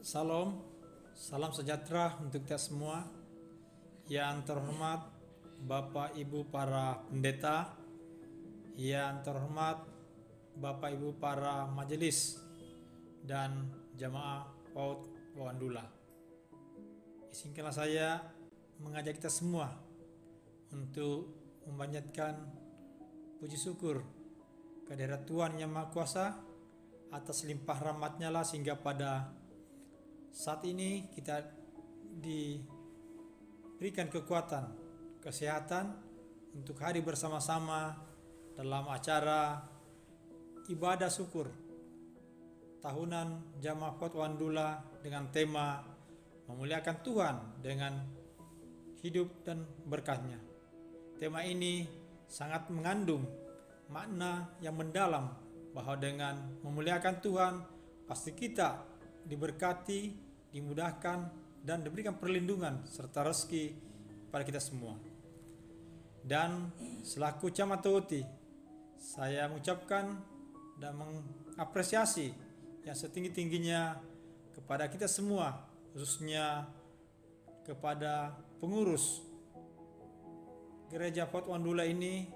Salam, salam sejahtera untuk kita semua. Yang terhormat Bapak Ibu para pendeta, yang terhormat Bapak Ibu para majelis dan jamaah PAUD Wandula. Izinkanlah saya mengajak kita semua untuk memanjatkan puji syukur kehadirat Tuhan Yang Maha Kuasa atas limpah rahmat-Nya lah sehingga pada saat ini kita diberikan kekuatan, kesehatan untuk hadir bersama-sama dalam acara ibadah syukur tahunan Jamaah PAUD Wandula dengan tema memuliakan Tuhan dengan hidup dan berkat-Nya. Tema ini sangat mengandung makna yang mendalam bahwa dengan memuliakan Tuhan pasti kita diberkati, dimudahkan, dan diberikan perlindungan serta rezeki pada kita semua. Dan selaku Camat Tauti, saya mengucapkan dan mengapresiasi yang setinggi-tingginya kepada kita semua, khususnya kepada pengurus Gereja PAUD Wandula ini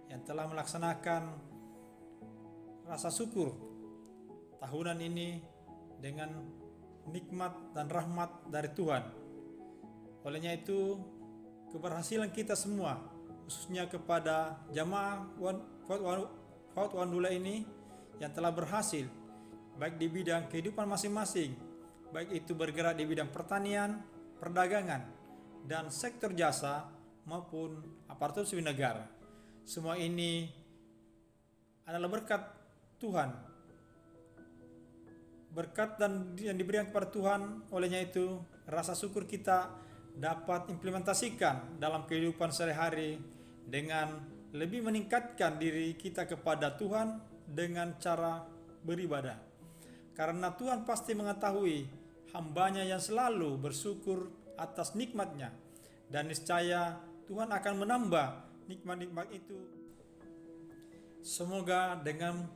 yang telah melaksanakan rasa syukur tahunan ini dengan nikmat dan rahmat dari Tuhan. Olehnya itu, keberhasilan kita semua, khususnya kepada jamaah PAUD Wandula ini yang telah berhasil, baik di bidang kehidupan masing-masing, baik itu bergerak di bidang pertanian, perdagangan, dan sektor jasa maupun aparatur sipil negara. Semua ini adalah berkat Tuhan, berkat dan yang diberikan kepada Tuhan. Olehnya itu rasa syukur kita dapat implementasikan dalam kehidupan sehari-hari dengan lebih meningkatkan diri kita kepada Tuhan dengan cara beribadah. Karena Tuhan pasti mengetahui hamba-Nya yang selalu bersyukur atas nikmat-Nya, dan niscaya Tuhan akan menambah nikmat-nikmat itu. Semoga dengan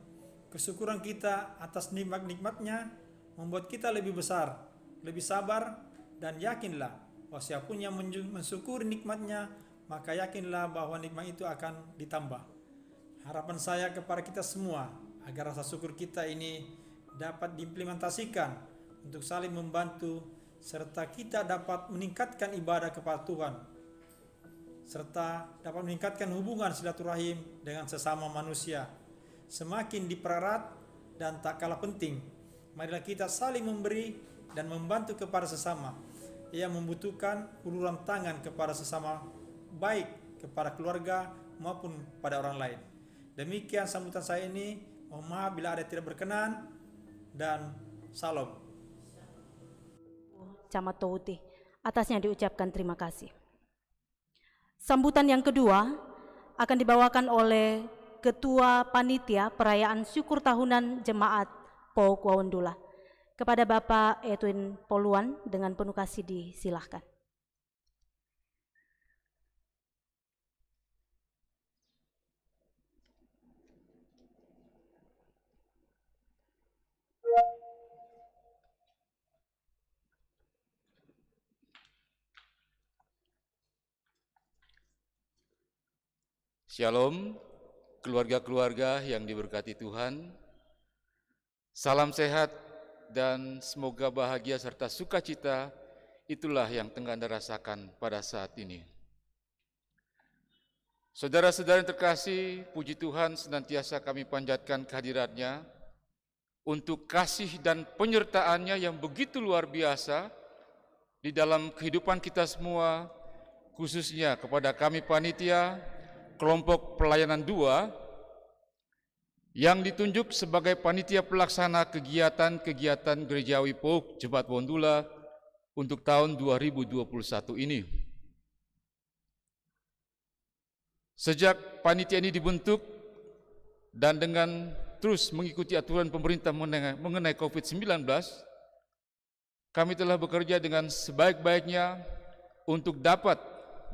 kesyukuran kita atas nikmat-nikmat-Nya membuat kita lebih besar, lebih sabar, dan yakinlah bahwa siapapun yang mensyukuri nikmat-Nya, maka yakinlah bahwa nikmat itu akan ditambah. Harapan saya kepada kita semua agar rasa syukur kita ini dapat diimplementasikan untuk saling membantu, serta kita dapat meningkatkan ibadah kepada Tuhan, serta dapat meningkatkan hubungan silaturahim dengan sesama manusia. Semakin dipererat dan tak kalah penting, marilah kita saling memberi dan membantu kepada sesama yang membutuhkan uluran tangan kepada sesama, baik kepada keluarga maupun pada orang lain. Demikian sambutan saya ini. Mohon maaf bila ada tidak berkenan, dan salam. Camat Tauti, atasnya diucapkan terima kasih. Sambutan yang kedua akan dibawakan oleh Ketua Panitia Perayaan Syukur Tahunan Jemaat PAUD Wandula. Kepada Bapak Edwin Poluan dengan penuh kasih disilahkan. Shalom, keluarga-keluarga yang diberkati Tuhan. Salam sehat dan semoga bahagia serta sukacita itulah yang tengah Anda rasakan pada saat ini. Saudara-saudara yang terkasih, puji Tuhan senantiasa kami panjatkan kehadirat-Nya untuk kasih dan penyertaan-Nya yang begitu luar biasa di dalam kehidupan kita semua, khususnya kepada kami panitia kelompok pelayanan 2 yang ditunjuk sebagai panitia pelaksana kegiatan-kegiatan gerejawi PAUD Jemaat Wandula untuk tahun 2021 ini. Sejak panitia ini dibentuk dan dengan terus mengikuti aturan pemerintah mengenai COVID-19, kami telah bekerja dengan sebaik-baiknya untuk dapat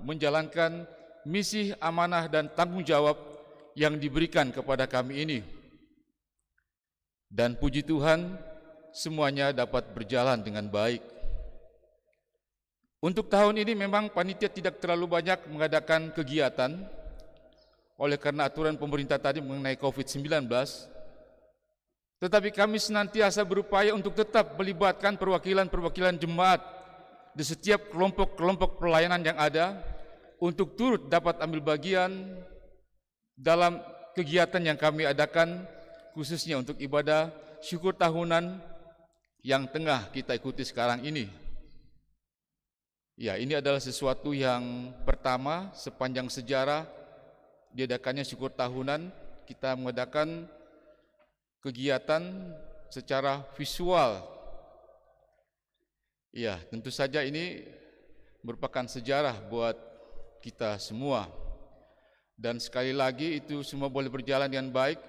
menjalankan misi, amanah, dan tanggung jawab yang diberikan kepada kami ini. Dan puji Tuhan, semuanya dapat berjalan dengan baik. Untuk tahun ini memang panitia tidak terlalu banyak mengadakan kegiatan oleh karena aturan pemerintah tadi mengenai COVID-19. Tetapi kami senantiasa berupaya untuk tetap melibatkan perwakilan-perwakilan jemaat di setiap kelompok-kelompok pelayanan yang ada untuk turut dapat ambil bagian dalam kegiatan yang kami adakan, khususnya untuk ibadah syukur tahunan yang tengah kita ikuti sekarang ini. Ya, ini adalah sesuatu yang pertama sepanjang sejarah diadakannya syukur tahunan. Kita mengadakan kegiatan secara visual. Ya, tentu saja ini merupakan sejarah buat kita semua. Dan sekali lagi itu semua boleh berjalan dengan baik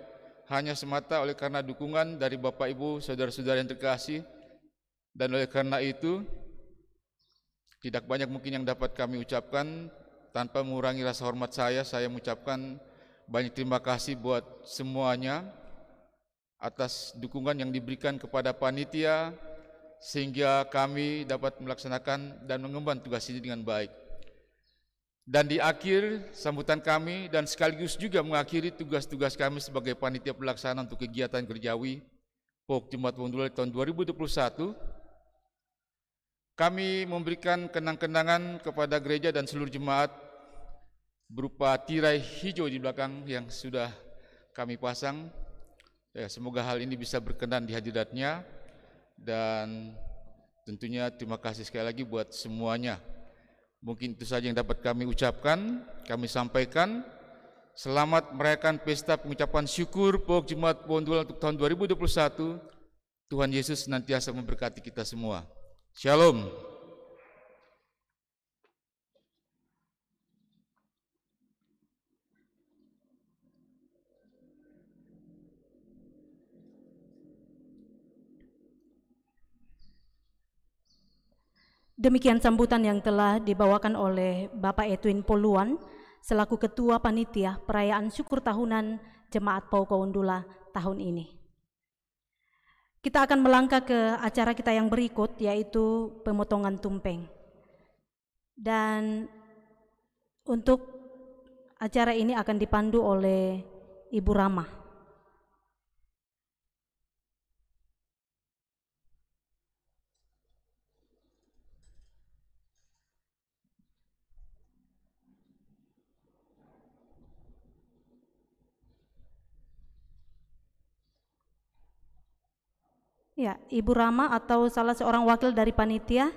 hanya semata oleh karena dukungan dari Bapak Ibu, saudara-saudara yang terkasih. Dan oleh karena itu tidak banyak mungkin yang dapat kami ucapkan. Tanpa mengurangi rasa hormat saya mengucapkan banyak terima kasih buat semuanya atas dukungan yang diberikan kepada panitia sehingga kami dapat melaksanakan dan mengemban tugas ini dengan baik. Dan di akhir sambutan kami dan sekaligus juga mengakhiri tugas-tugas kami sebagai panitia pelaksana untuk kegiatan gerejawi POK Jemaat Wondula tahun 2021, kami memberikan kenang-kenangan kepada gereja dan seluruh jemaat berupa tirai hijau di belakang yang sudah kami pasang. Ya, semoga hal ini bisa berkenan di hadiratnya, dan tentunya terima kasih sekali lagi buat semuanya. Mungkin itu saja yang dapat kami ucapkan, kami sampaikan. Selamat merayakan pesta pengucapan syukur POK Jemaat Wondula untuk tahun 2021. Tuhan Yesus senantiasa memberkati kita semua. Shalom. Demikian sambutan yang telah dibawakan oleh Bapak Edwin Poluan selaku Ketua Panitia Perayaan Syukur Tahunan Jemaat POK Wondula tahun ini. Kita akan melangkah ke acara kita yang berikut, yaitu pemotongan tumpeng. Dan untuk acara ini akan dipandu oleh Ibu Rama. Ya, Ibu Rama atau salah seorang wakil dari panitia.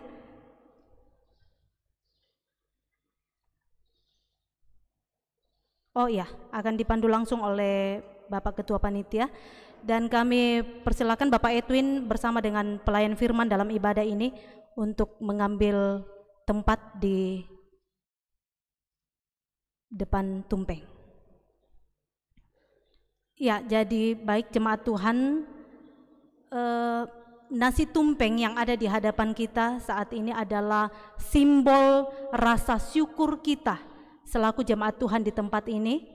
Oh iya, akan dipandu langsung oleh Bapak Ketua Panitia. Dan kami persilakan Bapak Edwin bersama dengan pelayan firman dalam ibadah ini untuk mengambil tempat di depan tumpeng. Ya, jadi baik jemaat Tuhan, nasi tumpeng yang ada di hadapan kita saat ini adalah simbol rasa syukur kita selaku jemaat Tuhan di tempat ini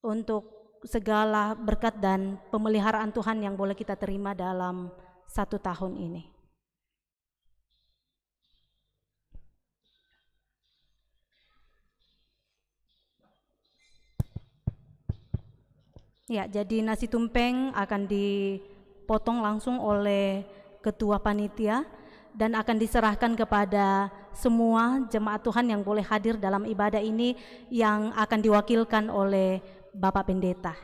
untuk segala berkat dan pemeliharaan Tuhan yang boleh kita terima dalam 1 tahun ini. Ya, jadi nasi tumpeng akan dipotong langsung oleh Ketua Panitia dan akan diserahkan kepada semua jemaat Tuhan yang boleh hadir dalam ibadah ini yang akan diwakilkan oleh Bapak Pendeta.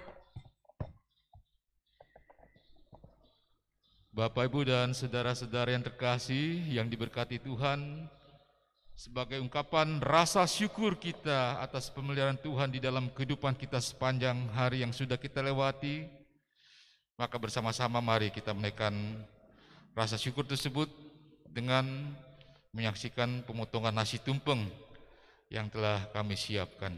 Bapak, Ibu, dan saudara-saudara yang terkasih yang diberkati Tuhan, sebagai ungkapan rasa syukur kita atas pemeliharaan Tuhan di dalam kehidupan kita sepanjang hari yang sudah kita lewati, maka bersama-sama mari kita menaikkan rasa syukur tersebut dengan menyaksikan pemotongan nasi tumpeng yang telah kami siapkan.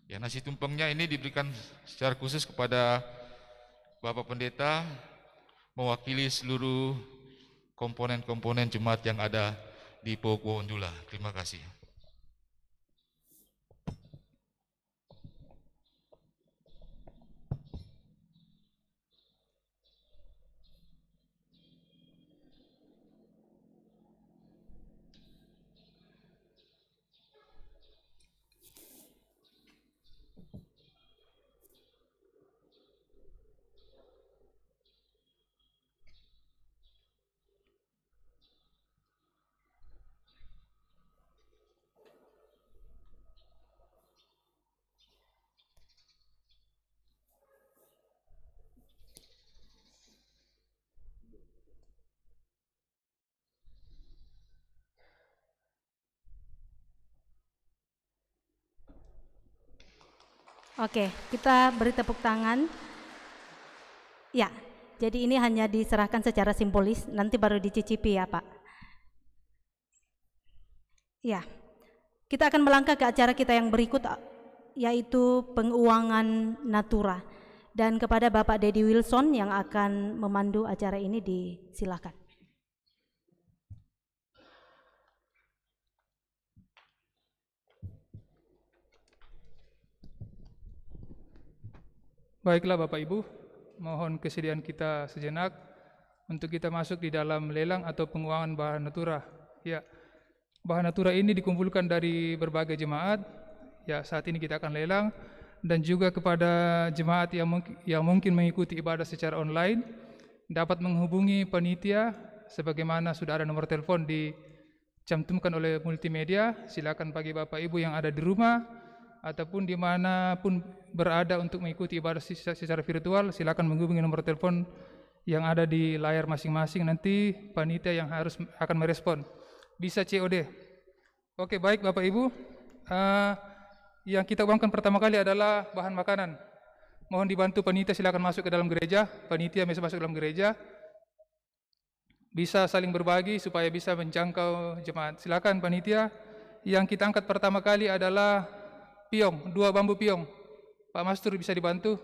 Ya, nasi tumpengnya ini diberikan secara khusus kepada Bapak Pendeta mewakili seluruh komponen-komponen jemaat yang ada di Pogwondula. Terima kasih. Oke, kita beri tepuk tangan. Ya, jadi ini hanya diserahkan secara simbolis, nanti baru dicicipi ya Pak. Ya, kita akan melangkah ke acara kita yang berikut, yaitu penguangan natura. Dan kepada Bapak Dedi Wilson yang akan memandu acara ini, disilakan. Baiklah Bapak Ibu, mohon kesediaan kita sejenak untuk kita masuk di dalam lelang atau penguangan bahan natura. Ya, bahan natura ini dikumpulkan dari berbagai jemaat. Ya, saat ini kita akan lelang, dan juga kepada jemaat yang mungkin mengikuti ibadah secara online dapat menghubungi panitia sebagaimana sudah ada nomor telepon dicantumkan oleh multimedia. Silakan bagi Bapak Ibu yang ada di rumah ataupun dimanapun berada untuk mengikuti ibadah secara virtual, silakan menghubungi nomor telepon yang ada di layar masing-masing. Nanti panitia yang akan merespon. Bisa COD. Oke, baik Bapak Ibu. Yang kita uangkan pertama kali adalah bahan makanan. Mohon dibantu panitia, silakan masuk ke dalam gereja. Panitia bisa masuk ke dalam gereja. Bisa saling berbagi supaya bisa menjangkau jemaat. Silakan panitia. Yang kita angkat pertama kali adalah piong, 2 bambu piong. Pak Mastur bisa dibantu?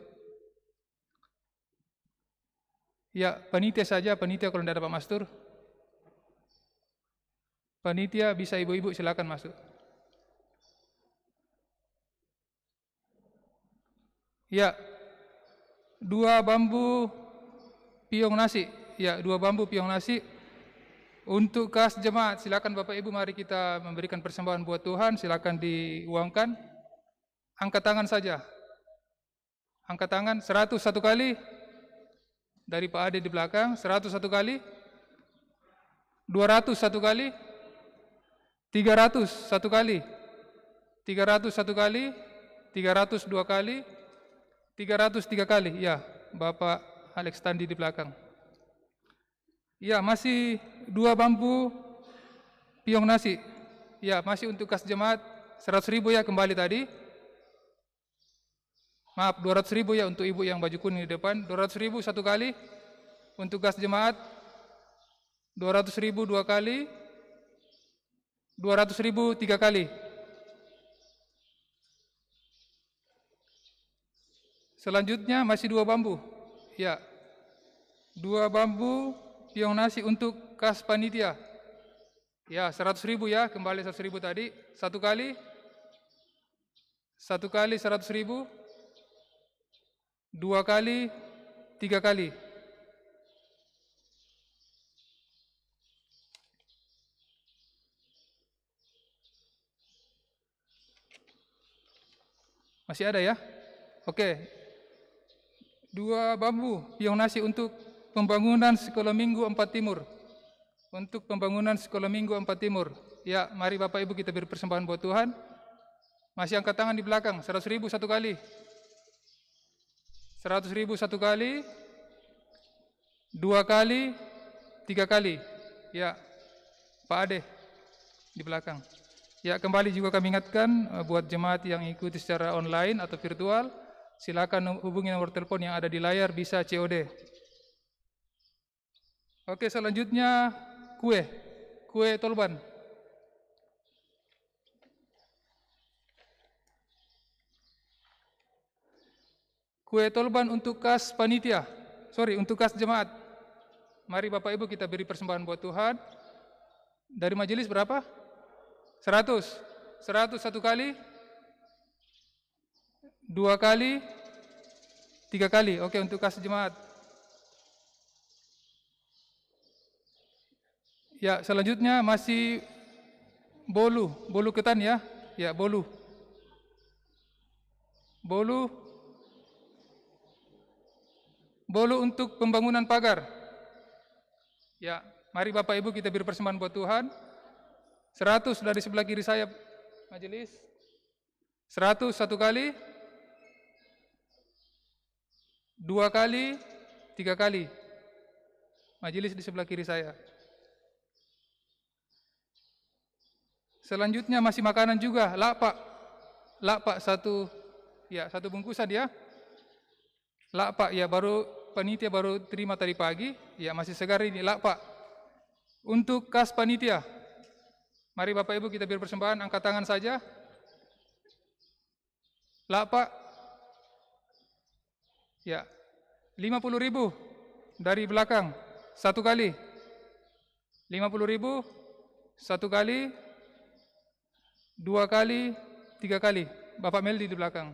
Ya, panitia saja, panitia kalau tidak ada Pak Mastur. Panitia bisa ibu-ibu, silakan masuk. Ya, 2 bambu piong nasi. Ya, 2 bambu piong nasi. Untuk kas jemaat, silakan Bapak Ibu, mari kita memberikan persembahan buat Tuhan. Silakan diuangkan. Angkat tangan saja. Angkat tangan 101 kali. Dari Pak Ade di belakang, 101 kali. 201 kali. 301 kali. 301 kali. 302 kali. 303 kali. Ya, Bapak Alex Tandi di belakang. Ya, masih 2 bambu piong nasi. Ya, masih untuk kas jemaat 100.000 ya, kembali tadi. Maaf, 200.000 ya untuk ibu yang baju kuning di depan. 200.000 1 kali. Untuk kas jemaat 200.000 2 kali. 200.000 3 kali. Selanjutnya masih 2 bambu. Ya, 2 bambu piong nasi untuk kas panitia. Ya, 100.000 ya, kembali 100.000 tadi. 1 kali. 1 kali 100.000. 2 kali, 3 kali. Masih ada ya? Oke. 2 bambu piong nasi untuk pembangunan sekolah minggu 4 Timur. Untuk pembangunan sekolah minggu 4 Timur. Ya, mari Bapak Ibu kita beri persembahan buat Tuhan. Masih angkat tangan di belakang, 100.000 1 kali. 100.000 1 kali. 2 kali, 3 kali. Ya, Pak Ade di belakang. Ya, kembali juga kami ingatkan buat jemaat yang ikuti secara online atau virtual, silakan hubungi nomor telepon yang ada di layar, bisa COD. Oke, selanjutnya kue tolban. Kue tolban untuk kas panitia. Untuk kas jemaat. Mari Bapak Ibu kita beri persembahan buat Tuhan. Dari majelis berapa? 100. 100 satu kali, 2 kali, 3 kali. Oke, untuk kas jemaat. Ya, selanjutnya masih bolu ketan ya. Ya, bolu untuk pembangunan pagar. Ya, mari Bapak Ibu kita beri persembahan buat Tuhan. 100 dari sebelah kiri saya majelis. 100 satu kali, 2 kali, 3 kali. Majelis di sebelah kiri saya. Selanjutnya masih makanan juga, lakpak satu, ya satu bungkusan ya. Lakpak ya baru panitia baru terima tadi pagi, ya masih segar ini lakpak. Untuk kas panitia, mari Bapak Ibu kita beri persembahan, angkat tangan saja. Lakpak, ya 50.000 dari belakang satu kali. 50.000 satu kali, 2 kali, 3 kali. Bapak Meldi di belakang.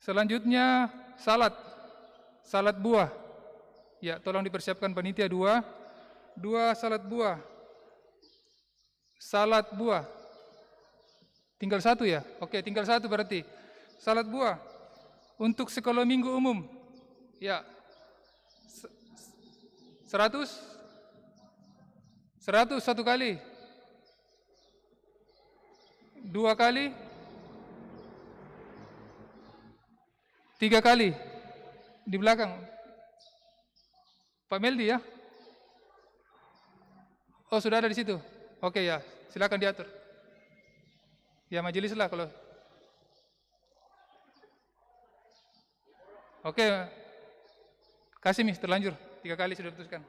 Selanjutnya salad buah. Ya, tolong dipersiapkan panitia 2 salad buah. Salad buah. Tinggal 1 ya? Oke, tinggal 1 berarti. Salad buah untuk sekolah minggu umum. Ya. 100 satu kali. 2 kali. 3 kali di belakang. Pak Meldi ya? Oh, sudah ada di situ. Oke ya, silakan diatur. Ya majelis lah kalau. Oke. Kasih Mis, terlanjur. 3 kali sudah diputuskan.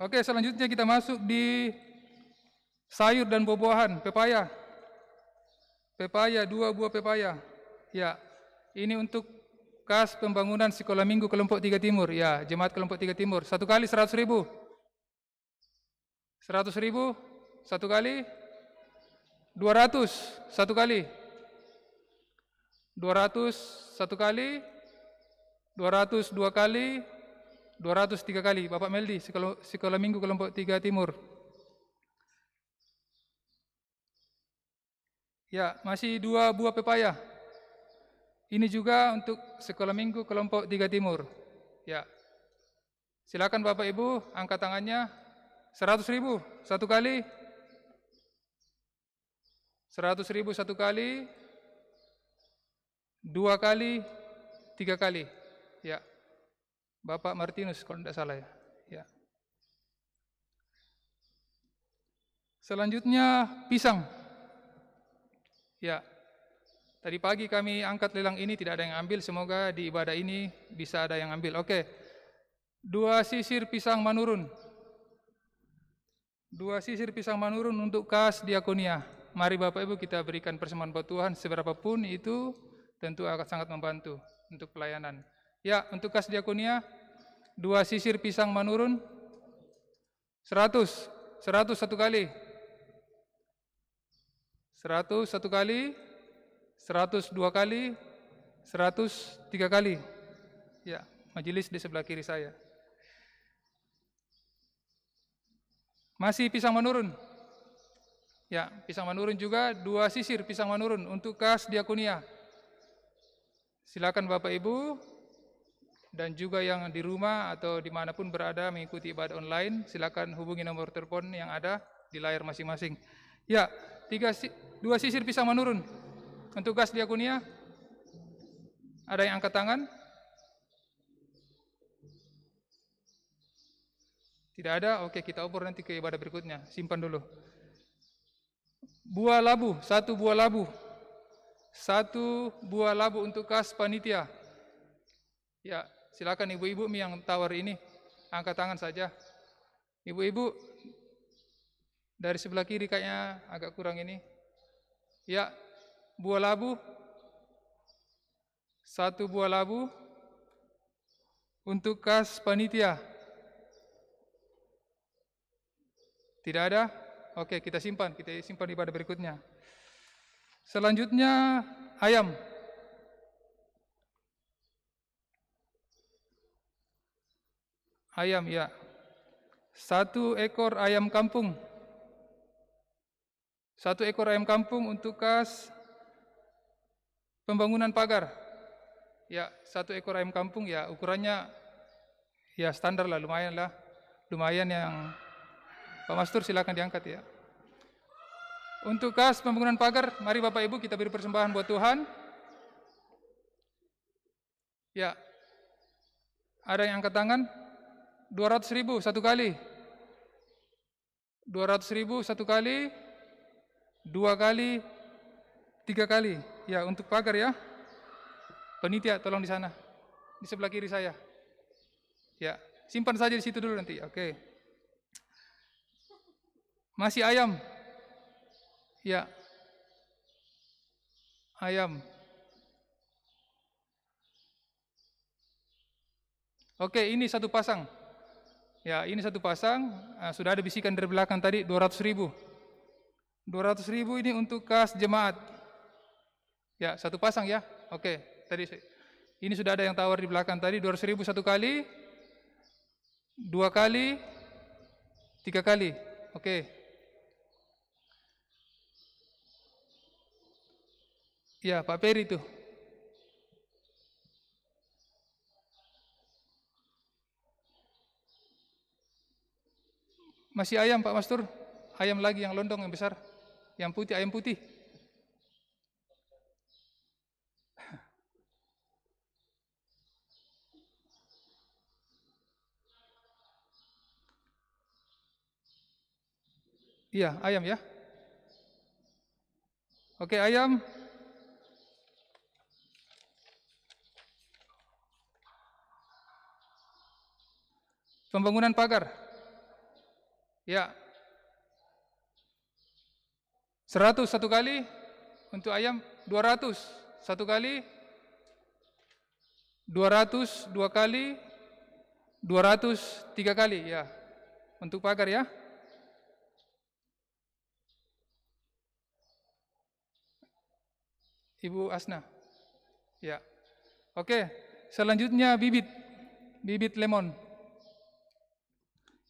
Oke, selanjutnya kita masuk di sayur dan buah-buahan, pepaya. Pepaya, 2 buah pepaya. Ya, ini untuk kas pembangunan sekolah minggu kelompok 3 Timur. Ya, jemaat kelompok 3 Timur. 1 kali 100.000. 100.000 1 kali. 200 1 kali. 200 1 kali. 200 2 kali. 200 3 kali. Bapak Meldi, sekolah minggu kelompok 3 Timur. Ya, masih 2 buah pepaya. Ini juga untuk sekolah minggu kelompok 3 Timur. Ya. Silakan Bapak Ibu angkat tangannya. 100.000 1 kali. 100.000 1 kali. 2 kali, 3 kali. Ya. Bapak Martinus kalau tidak salah ya. Ya. Selanjutnya pisang. Ya, tadi pagi kami angkat lelang ini, tidak ada yang ambil. Semoga di ibadah ini bisa ada yang ambil. Oke, 2 sisir pisang manurun. 2 sisir pisang manurun untuk kas diakonia. Mari Bapak Ibu kita berikan persembahan buat Tuhan. Seberapapun itu tentu akan sangat membantu untuk pelayanan. Ya, untuk kas diakonia 2 sisir pisang manurun. 100 1 kali. 100 1 kali, 100 2 kali, 100 3 kali. Ya, majelis di sebelah kiri saya. Masih pisang menurun. Ya, pisang menurun juga 2 sisir pisang menurun untuk kas diakonia. Silakan Bapak Ibu dan juga yang di rumah atau dimanapun berada mengikuti ibadah online, silakan hubungi nomor telepon yang ada di layar masing-masing. Ya, 2 sisir pisang menurun untuk kas diakonia. Ada yang angkat tangan? Tidak ada? Oke, kita ukur nanti ke ibadah berikutnya. Simpan dulu. Buah labu, 1 buah labu. 1 buah labu untuk kas panitia. Ya, silakan ibu-ibu yang tawar ini angkat tangan saja. Ibu-ibu dari sebelah kiri kayaknya agak kurang ini. Ya, buah labu. 1 buah labu untuk kas panitia. Tidak ada? Oke, kita simpan ibadah berikutnya. Selanjutnya ayam. Ayam, ya. 1 ekor ayam kampung. 1 ekor ayam kampung untuk kas pembangunan pagar. Ya, 1 ekor ayam kampung, ya ukurannya ya standar lah, lumayan lah. Lumayan yang Pak Mastur silakan diangkat ya. Untuk kas pembangunan pagar, mari Bapak Ibu kita beri persembahan buat Tuhan. Ya, ada yang angkat tangan? 200.000 1 kali. 200.000 1 kali, 2 kali, 3 kali. Ya, untuk pagar ya. Panitia tolong di sana, di sebelah kiri saya. Ya, simpan saja di situ dulu nanti. Oke. Masih ayam. Ya. Ayam. Oke, ini 1 pasang. Ya, ini 1 pasang. Sudah ada bisikan dari belakang tadi 200.000. 200.000 ini untuk kas jemaat. Ya, 1 pasang ya. Oke, tadi ini sudah ada yang tawar di belakang tadi 200.000 1 kali, 2 kali, 3 kali. Oke. Ya, Pak Peri itu. Masih ayam Pak Mastur? Ayam lagi yang londong yang besar. Yang putih, ayam putih. Iya, ayam ya. Oke, ayam. Pembangunan pagar. Ya. 100 1 kali. Untuk ayam 200 1 kali. 200 2 kali. 200 3 kali ya. Untuk pagar ya. Ibu Asna. Ya. Oke, selanjutnya bibit. Bibit lemon.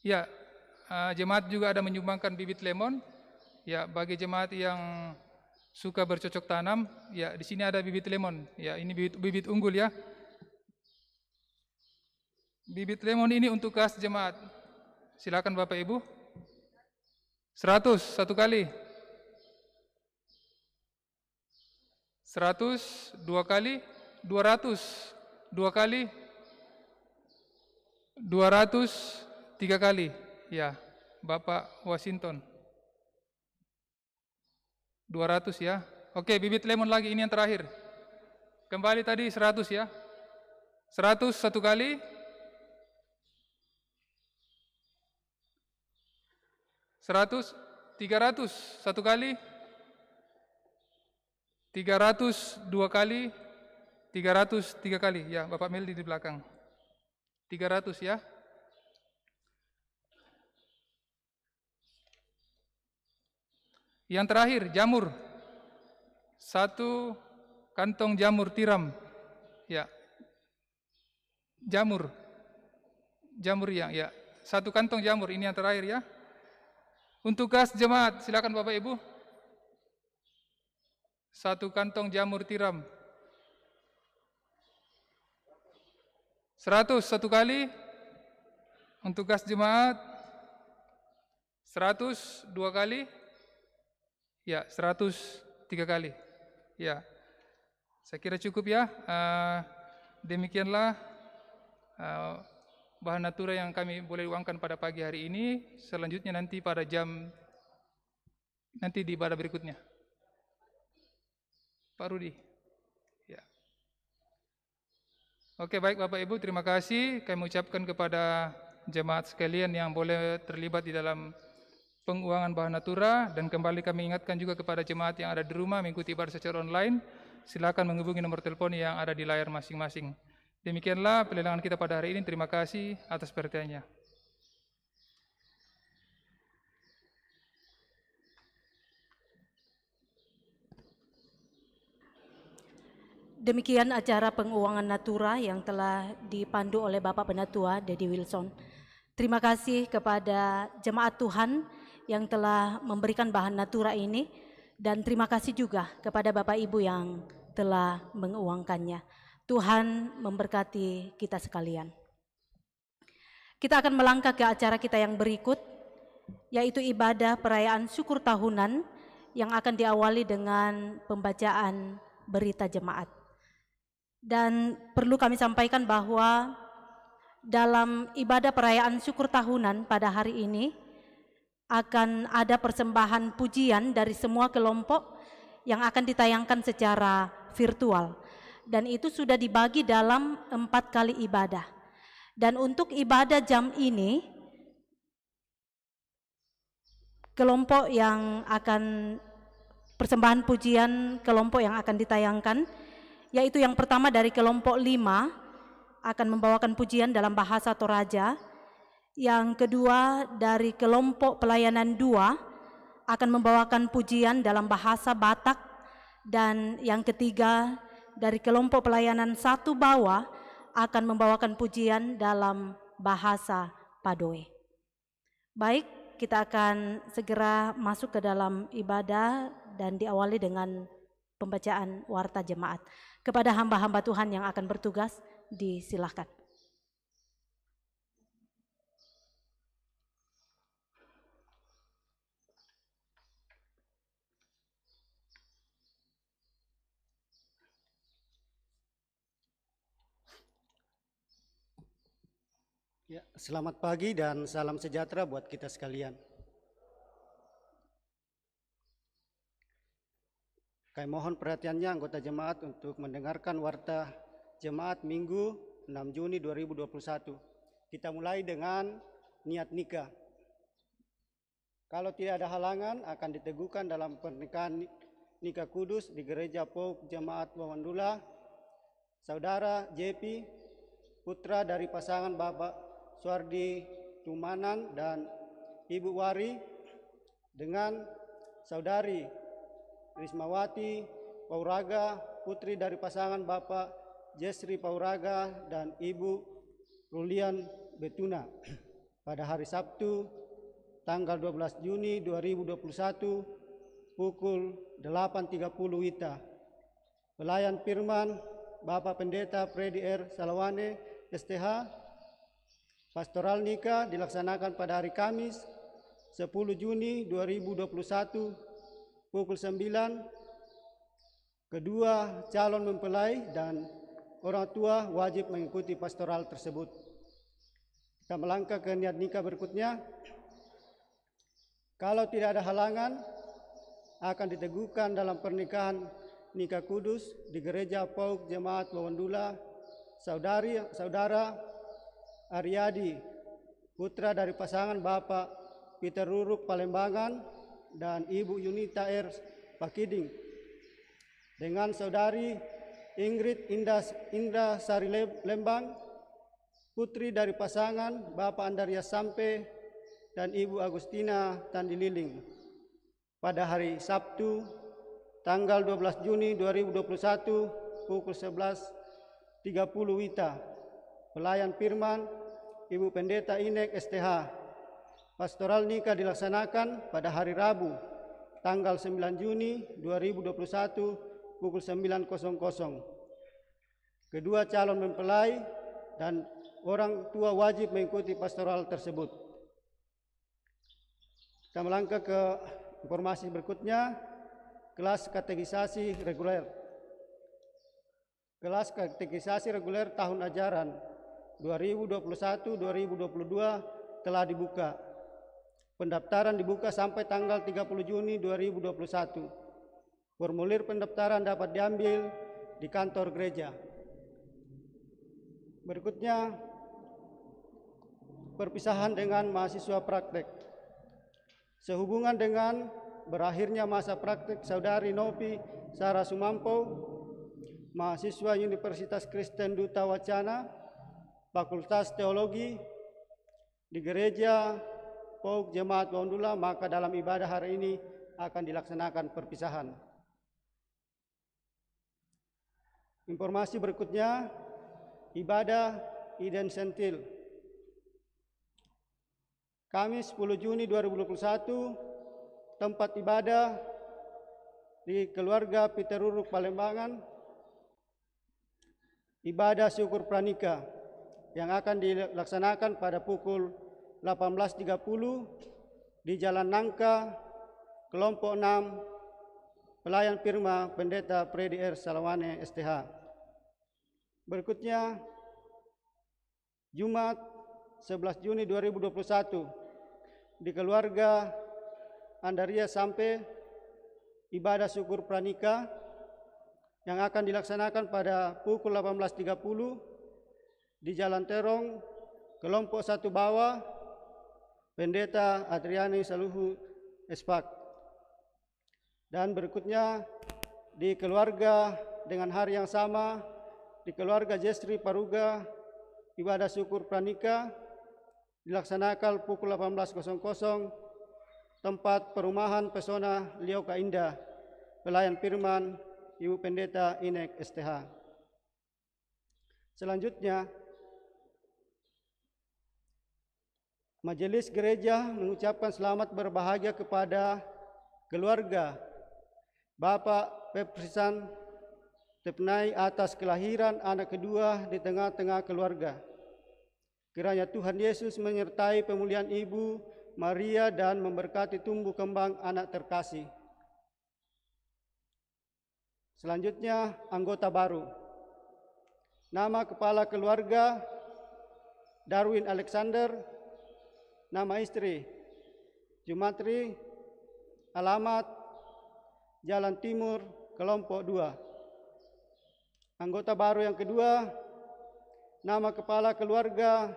Ya, jemaat juga ada menyumbangkan bibit lemon. Ya, bagi jemaat yang suka bercocok tanam, ya di sini ada bibit lemon. Ya, ini bibit unggul ya. Bibit lemon ini untuk kas jemaat. Silakan Bapak Ibu. 100 1 kali. 100 2 kali, 200 2 kali, 200 3 kali. Ya, Bapak Washington. 200 ya. Oke, bibit lemon lagi, ini yang terakhir. Kembali tadi 100 ya. 100 1 kali. 100 300 1 kali. 300 2 kali. 300 3 kali. Ya, Bapak Meldi di belakang. 300 ya. Yang terakhir, jamur. 1 kantong jamur tiram. Ya. Jamur. Jamur ya. 1 kantong jamur, ini yang terakhir ya. Untuk kas jemaat, silakan Bapak Ibu. 1 kantong jamur tiram. 100 1 kali. Untuk kas jemaat. 100 2 kali. Ya, 100 3 kali. Ya, saya kira cukup ya. Demikianlah bahan natura yang kami boleh uangkan pada pagi hari ini. Selanjutnya nanti pada nanti di ibadah berikutnya. Pak Rudi. Ya. Oke, baik Bapak Ibu, terima kasih. Kami ucapkan kepada jemaat sekalian yang boleh terlibat di dalam penguangan bahan natura. Dan kembali kami ingatkan juga kepada jemaat yang ada di rumah mengikuti ibadah secara online, silakan menghubungi nomor telepon yang ada di layar masing-masing. Demikianlah pelelangan kita pada hari ini. Terima kasih atas perhatiannya. Demikian acara penguangan natura yang telah dipandu oleh Bapak Penatua Dedi Wilson. Terima kasih kepada jemaat Tuhan yang telah memberikan bahan natura ini, dan terima kasih juga kepada Bapak Ibu yang telah menguangkannya. Tuhan memberkati kita sekalian. Kita akan melangkah ke acara kita yang berikut, yaitu ibadah perayaan syukur tahunan yang akan diawali dengan pembacaan berita jemaat. Dan perlu kami sampaikan bahwa dalam ibadah perayaan syukur tahunan pada hari ini akan ada persembahan pujian dari semua kelompok yang akan ditayangkan secara virtual. Dan itu sudah dibagi dalam 4 kali ibadah. Dan untuk ibadah jam ini, kelompok yang akan persembahan pujian kelompok yang akan ditayangkan, yaitu yang pertama dari kelompok 5 akan membawakan pujian dalam bahasa Toraja, yang kedua dari kelompok pelayanan 2 akan membawakan pujian dalam bahasa Batak, dan yang ketiga dari kelompok pelayanan 1 bawah akan membawakan pujian dalam bahasa Padoe. Baik, kita akan segera masuk ke dalam ibadah dan diawali dengan pembacaan warta jemaat. Kepada hamba-hamba Tuhan yang akan bertugas, disilahkan. Ya, selamat pagi dan salam sejahtera buat kita sekalian. Kami mohon perhatiannya anggota jemaat untuk mendengarkan warta jemaat Minggu 6 Juni 2021. Kita mulai dengan niat nikah. Kalau tidak ada halangan akan diteguhkan dalam pernikahan nikah kudus di Gereja Pauk Jemaat Wawandula, Saudara JP, putra dari pasangan Bapak Suardi Tumanan dan Ibu Wari, dengan Saudari Rismawati Pauraga, putri dari pasangan Bapak Jesri Pauraga dan Ibu Rulian Betuna, pada hari Sabtu tanggal 12 Juni 2021 pukul 8.30 WITA. Pelayan firman Bapak Pendeta Freddy R. Salawane, STH. Pastoral nikah dilaksanakan pada hari Kamis 10 Juni 2021 pukul 9. Kedua calon mempelai dan orang tua wajib mengikuti pastoral tersebut. Kita melangkah ke niat nikah berikutnya. Kalau tidak ada halangan, akan diteguhkan dalam pernikahan nikah kudus di Gereja Pauk Jemaat Wawandula, Saudara Aryadi, putra dari pasangan Bapak Peter Ruruk Palembangan dan Ibu Yunita R. Pakiding, dengan Saudari Ingrid Indra Sari Lembang, putri dari pasangan Bapak Andaria Sampe dan Ibu Agustina Tandililing, pada hari Sabtu tanggal 12 Juni 2021 pukul 11.30 WITA. Pelayan firman Ibu Pendeta Inek STH. Pastoral nikah dilaksanakan pada hari Rabu tanggal 9 Juni 2021 pukul 9.00. Kedua calon mempelai dan orang tua wajib mengikuti pastoral tersebut. Kita melangkah ke informasi berikutnya, kelas katekisasi reguler. Kelas katekisasi reguler tahun ajaran 2021-2022 telah dibuka. Pendaftaran dibuka sampai tanggal 30 Juni 2021. Formulir pendaftaran dapat diambil di kantor gereja. Berikutnya, perpisahan dengan mahasiswa praktek. Sehubungan dengan berakhirnya masa praktik Saudari Novi Sarah Sumampo, mahasiswa Universitas Kristen Duta Wacana, Fakultas Teologi di Gereja POUK Jemaat Wawandula, maka dalam ibadah hari ini akan dilaksanakan perpisahan. Informasi berikutnya, ibadah Iden Sentil. Kamis 10 Juni 2021, tempat ibadah di keluarga Peter Ruruk Palembangan, ibadah syukur pranikah yang akan dilaksanakan pada pukul 18.30 di Jalan Nangka, kelompok 6, Pelayan Firma Pendeta Freddy R. Salawane STH. Berikutnya, Jumat 11 Juni 2021 di keluarga Andaria Sampai, ibadah syukur pranikah yang akan dilaksanakan pada pukul 18.30 di Jalan Terong, kelompok 1 bawah, Pendeta Adriani Saluhu Espak. Dan berikutnya di keluarga dengan hari yang sama, di keluarga Jestri Paruga, ibadah syukur pranikah dilaksanakan pukul 18.00, tempat perumahan Pesona Lioka Indah, Pelayan Firman Ibu Pendeta Inek STH. Selanjutnya, Majelis Gereja mengucapkan selamat berbahagia kepada keluarga Bapak Peprisan Tepnai atas kelahiran anak kedua di tengah-tengah keluarga. Kiranya Tuhan Yesus menyertai pemulihan Ibu Maria dan memberkati tumbuh kembang anak terkasih. Selanjutnya, anggota baru. Nama kepala keluarga Darwin Alexander, nama istri Jumatri, alamat Jalan Timur, kelompok 2. Anggota baru yang kedua, nama kepala keluarga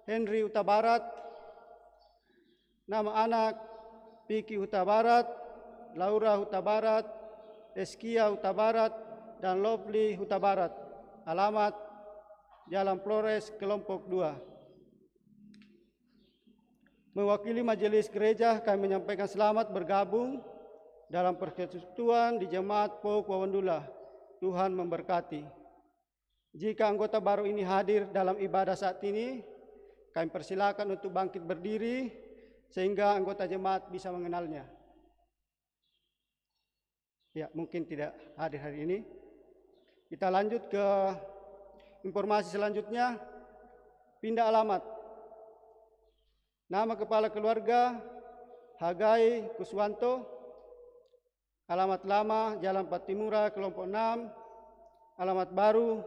Henry Huta Barat, nama anak Piki Huta Barat, Laura Huta Barat, Eskia Huta Barat, dan Lovely Huta Barat, alamat Jalan Flores, kelompok 2. Mewakili Majelis Gereja, kami menyampaikan selamat bergabung dalam persekutuan di Jemaat POUK Wawandula. Tuhan memberkati. Jika anggota baru ini hadir dalam ibadah saat ini, kami persilakan untuk bangkit berdiri sehingga anggota jemaat bisa mengenalnya. Ya, mungkin tidak hadir hari ini. Kita lanjut ke informasi selanjutnya. Pindah alamat. Nama kepala keluarga Hagai Kuswanto, alamat lama Jalan Patimura, kelompok 6, alamat baru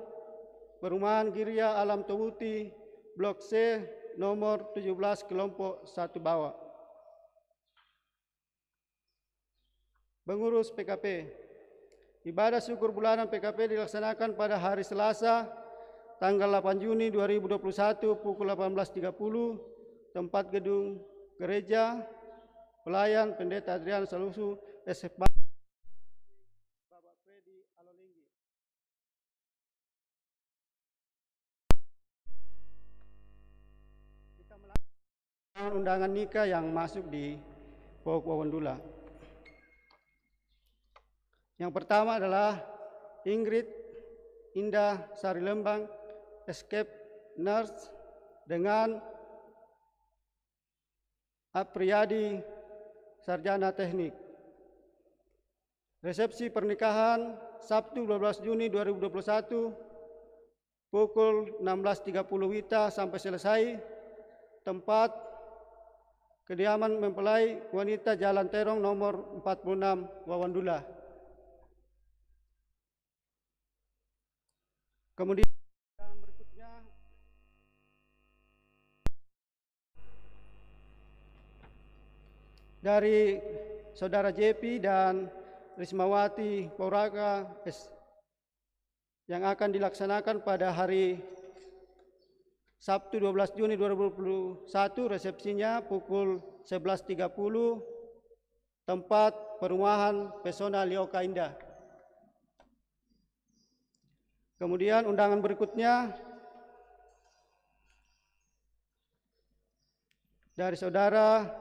Perumahan Giria Alam Towuti, Blok C, nomor 17, kelompok 1 bawah. Pengurus PKP. Ibadah syukur bulanan PKP dilaksanakan pada hari Selasa, tanggal 8 Juni 2021 pukul 18.30, tempat gedung gereja Pelayan Pendeta Adrian Salusu SFB Bapak Freddy Alolinggi. Kita melakukan undangan nikah yang masuk di POUK Wawandula. Yang pertama adalah Ingrid Indah Sari Lembang, escape nurse, dengan Apriyadi Sarjana Teknik. Resepsi pernikahan Sabtu 12 Juni 2021 pukul 16.30 WITA sampai selesai. Tempat kediaman mempelai wanita Jalan Terong nomor 46 Wawandula. Kemudian berikutnya dari Saudara JP dan Rismawati Pauraka yang akan dilaksanakan pada hari Sabtu 12 Juni 2021, resepsinya pukul 11.30, tempat perumahan Pesona Lioka Indah. Kemudian undangan berikutnya dari Saudara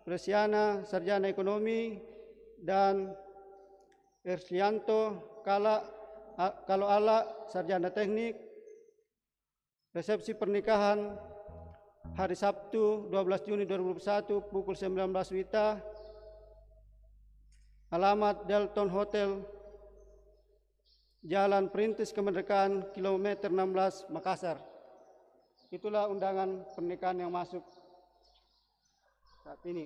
Presiana, Sarjana Ekonomi, dan Erslianto Kaloala, Sarjana Teknik. Resepsi pernikahan hari Sabtu 12 Juni 2021 pukul 19 WITA. Alamat Delton Hotel, Jalan Perintis Kemerdekaan, kilometer 16, Makassar. Itulah undangan pernikahan yang masuk saat ini.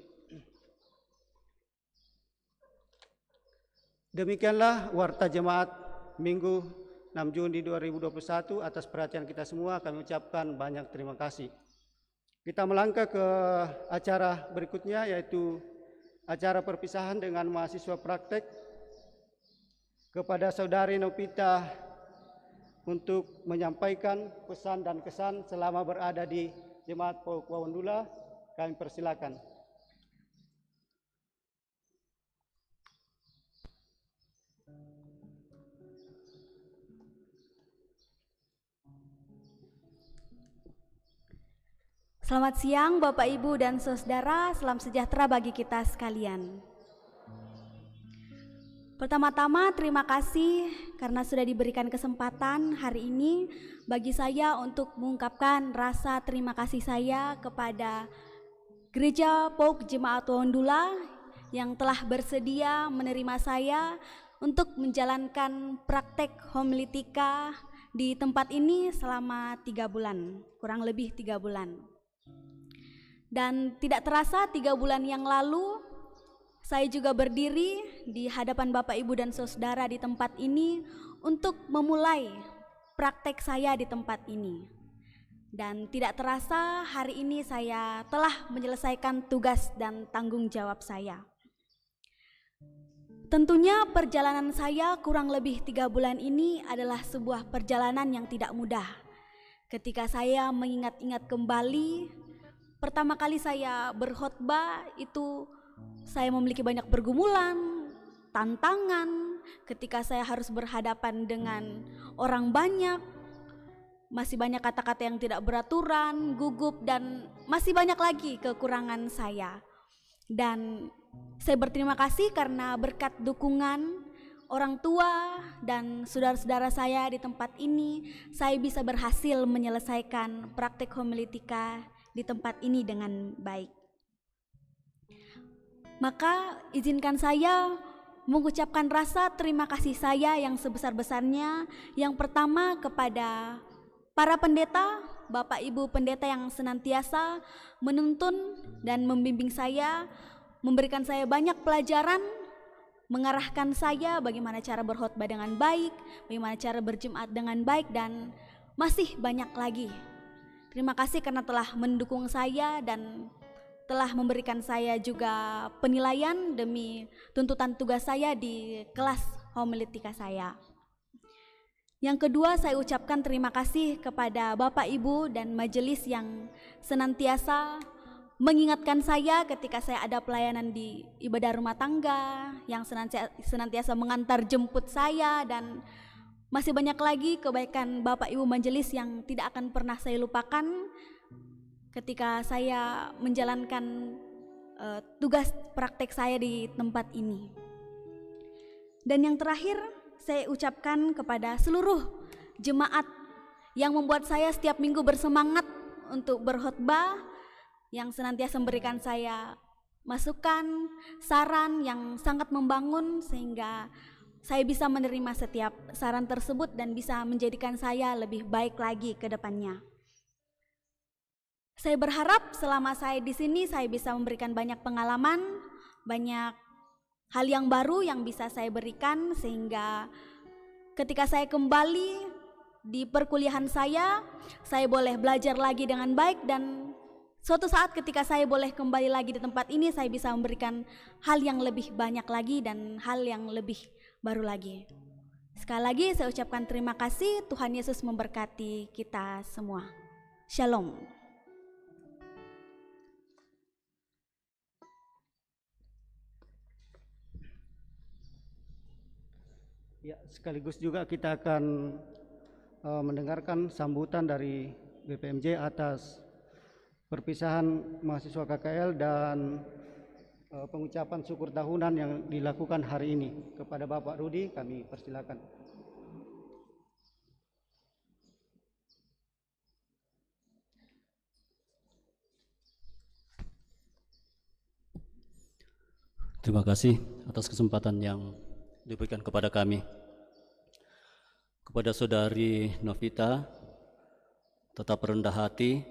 Demikianlah warta jemaat Minggu 6 Juni 2021. Atas perhatian kita semua kami ucapkan banyak terima kasih. Kita melangkah ke acara berikutnya, yaitu acara perpisahan dengan mahasiswa praktek. Kepada Saudari Novita untuk menyampaikan pesan dan kesan selama berada di Jemaat PAUK Wawandula, kami persilakan. Selamat siang Bapak Ibu dan Saudara, salam sejahtera bagi kita sekalian. Pertama-tama terima kasih karena sudah diberikan kesempatan hari ini bagi saya untuk mengungkapkan rasa terima kasih saya kepada Gereja PAUK Jemaat Wawandula yang telah bersedia menerima saya untuk menjalankan praktek homiletika di tempat ini selama 3 bulan, kurang lebih 3 bulan. Dan tidak terasa 3 bulan yang lalu saya juga berdiri di hadapan Bapak Ibu dan Saudara di tempat ini untuk memulai praktek saya di tempat ini. Dan tidak terasa hari ini saya telah menyelesaikan tugas dan tanggung jawab saya. Tentunya perjalanan saya kurang lebih 3 bulan ini adalah sebuah perjalanan yang tidak mudah. Ketika saya mengingat-ingat kembali, pertama kali saya berkhotbah itu saya memiliki banyak pergumulan, tantangan ketika saya harus berhadapan dengan orang banyak, masih banyak kata-kata yang tidak beraturan, gugup, dan masih banyak lagi kekurangan saya. Dan saya berterima kasih karena berkat dukungan orang tua dan saudara-saudara saya di tempat ini, saya bisa berhasil menyelesaikan praktek homiletika di tempat ini dengan baik. Maka izinkan saya mengucapkan rasa terima kasih saya yang sebesar-besarnya. Yang pertama kepada para pendeta, Bapak Ibu pendeta yang senantiasa menuntun dan membimbing saya, memberikan saya banyak pelajaran, mengarahkan saya bagaimana cara berkhotbah dengan baik, bagaimana cara berjemaat dengan baik, dan masih banyak lagi. Terima kasih karena telah mendukung saya dan telah memberikan saya juga penilaian demi tuntutan tugas saya di kelas homiletika saya. Yang kedua, saya ucapkan terima kasih kepada Bapak Ibu dan majelis yang senantiasa mengingatkan saya ketika saya ada pelayanan di ibadah rumah tangga, yang senantiasa mengantar jemput saya, dan masih banyak lagi kebaikan Bapak Ibu majelis yang tidak akan pernah saya lupakan ketika saya menjalankan tugas praktek saya di tempat ini. Dan yang terakhir, saya ucapkan kepada seluruh jemaat yang membuat saya setiap minggu bersemangat untuk berkhotbah, yang senantiasa memberikan saya masukan, saran yang sangat membangun sehingga saya bisa menerima setiap saran tersebut dan bisa menjadikan saya lebih baik lagi ke depannya. Saya berharap selama saya di sini saya bisa memberikan banyak pengalaman, banyak hal yang baru yang bisa saya berikan sehingga ketika saya kembali di perkuliahan saya boleh belajar lagi dengan baik, dan suatu saat ketika saya boleh kembali lagi di tempat ini saya bisa memberikan hal yang lebih banyak lagi dan hal yang lebih baru lagi. Sekali lagi saya ucapkan terima kasih. Tuhan Yesus memberkati kita semua. Shalom. Ya, sekaligus juga kita akan mendengarkan sambutan dari BPMJ atas perpisahan mahasiswa KKL dan pengucapan syukur tahunan yang dilakukan hari ini. Kepada Bapak Rudi kami persilakan. Terima kasih atas kesempatan yang diberikan kepada kami. Kepada Saudari Novita, tetap rendah hati,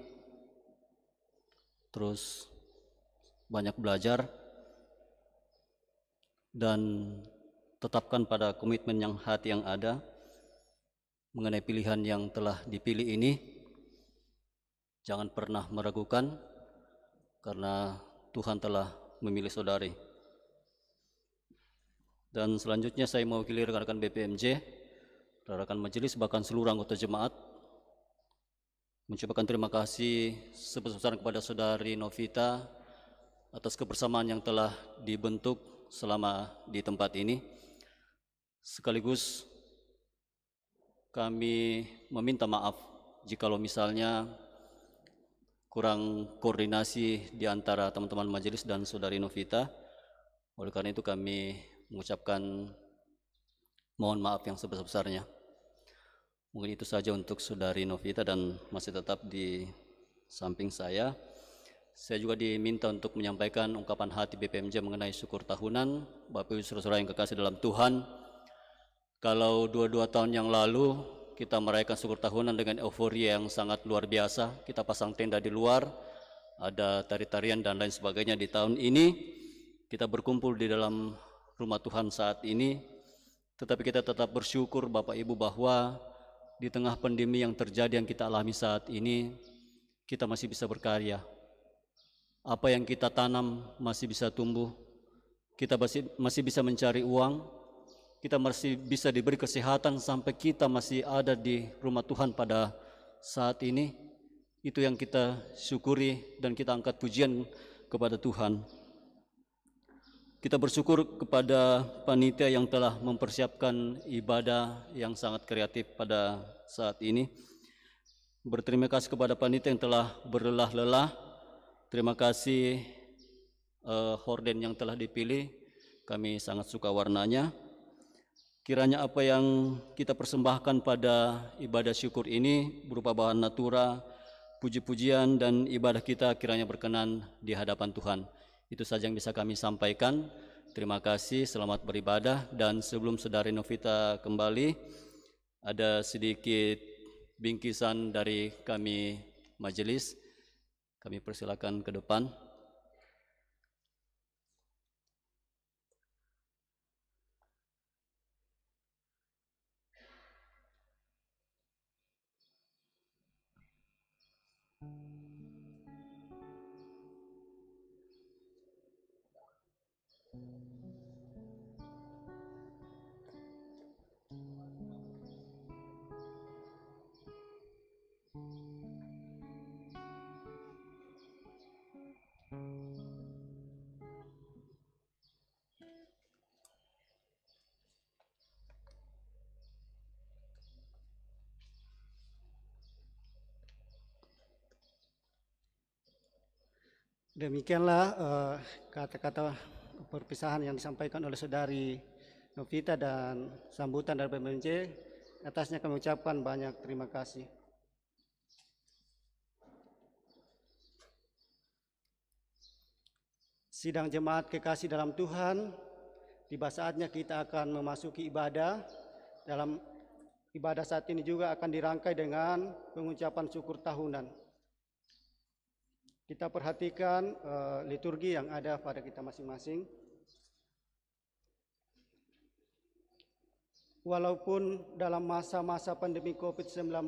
terus banyak belajar, dan tetapkan pada komitmen yang hati yang ada mengenai pilihan yang telah dipilih ini. Jangan pernah meragukan, karena Tuhan telah memilih saudari. Dan selanjutnya saya mewakili rekan-rekan BPMJ, rekan majelis, bahkan seluruh anggota jemaat, mengucapkan terima kasih sebesar-besarnya kepada Saudari Novita atas kebersamaan yang telah dibentuk selama di tempat ini. Sekaligus kami meminta maaf jikalau misalnya kurang koordinasi di antara teman-teman majelis dan Saudari Novita. Oleh karena itu kami mengucapkan mohon maaf yang sebesar-besarnya. Mungkin itu saja untuk Saudari Novita, dan masih tetap di samping saya. Saya juga diminta untuk menyampaikan ungkapan hati BPMJ mengenai syukur tahunan. Bapak Ibu saudara yang kekasih dalam Tuhan, kalau 22 tahun yang lalu kita merayakan syukur tahunan dengan euforia yang sangat luar biasa, kita pasang tenda di luar, ada tari-tarian dan lain sebagainya. Di tahun ini kita berkumpul di dalam rumah Tuhan saat ini, tetapi kita tetap bersyukur Bapak Ibu bahwa di tengah pandemi yang terjadi yang kita alami saat ini, kita masih bisa berkarya. Apa yang kita tanam masih bisa tumbuh, kita masih bisa mencari uang, kita masih bisa diberi kesehatan sampai kita masih ada di rumah Tuhan pada saat ini. Itu yang kita syukuri dan kita angkat pujian kepada Tuhan. Kita bersyukur kepada panitia yang telah mempersiapkan ibadah yang sangat kreatif pada saat ini. Berterima kasih kepada panitia yang telah berlelah-lelah. Terima kasih horden yang telah dipilih. Kami sangat suka warnanya. Kiranya apa yang kita persembahkan pada ibadah syukur ini berupa bahan natura, puji-pujian dan ibadah kita kiranya berkenan di hadapan Tuhan. Itu saja yang bisa kami sampaikan. Terima kasih, selamat beribadah. Dan sebelum Saudari Novita kembali, ada sedikit bingkisan dari kami majelis. Kami persilakan ke depan. Demikianlah kata-kata perpisahan yang disampaikan oleh Saudari Novita dan sambutan dari BPMJ. Atasnya kami ucapkan banyak terima kasih. Sidang jemaat kekasih dalam Tuhan, tiba saatnya kita akan memasuki ibadah. Dalam ibadah saat ini juga akan dirangkai dengan pengucapan syukur tahunan. Kita perhatikan liturgi yang ada pada kita masing-masing. Walaupun dalam masa-masa pandemi COVID-19,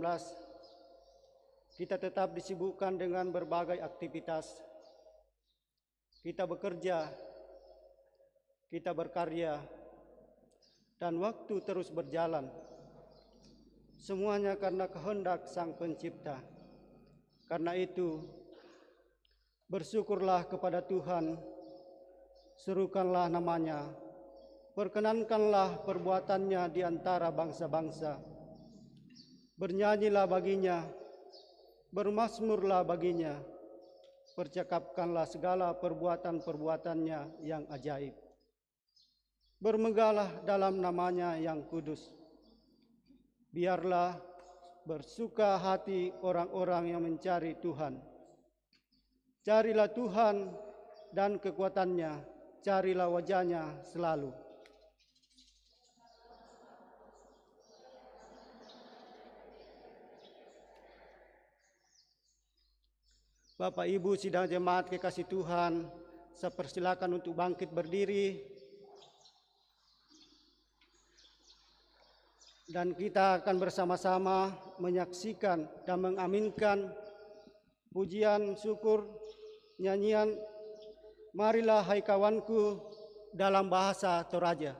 kita tetap disibukkan dengan berbagai aktivitas. Kita bekerja, kita berkarya, dan waktu terus berjalan. Semuanya karena kehendak Sang Pencipta. Karena itu, bersyukurlah kepada Tuhan, serukanlah namanya, perkenankanlah perbuatannya di antara bangsa-bangsa. Bernyanyilah baginya, bermazmurlah baginya, percakapkanlah segala perbuatan-perbuatannya yang ajaib. Bermegahlah dalam namanya yang kudus. Biarlah bersuka hati orang-orang yang mencari Tuhan. Carilah Tuhan dan kekuatannya, carilah wajahnya selalu. Bapak Ibu sidang jemaat kekasih Tuhan, saya persilakan untuk bangkit berdiri. Dan kita akan bersama-sama menyaksikan dan mengaminkan pujian syukur nyanyian Marilah Hai Kawanku dalam bahasa Toraja.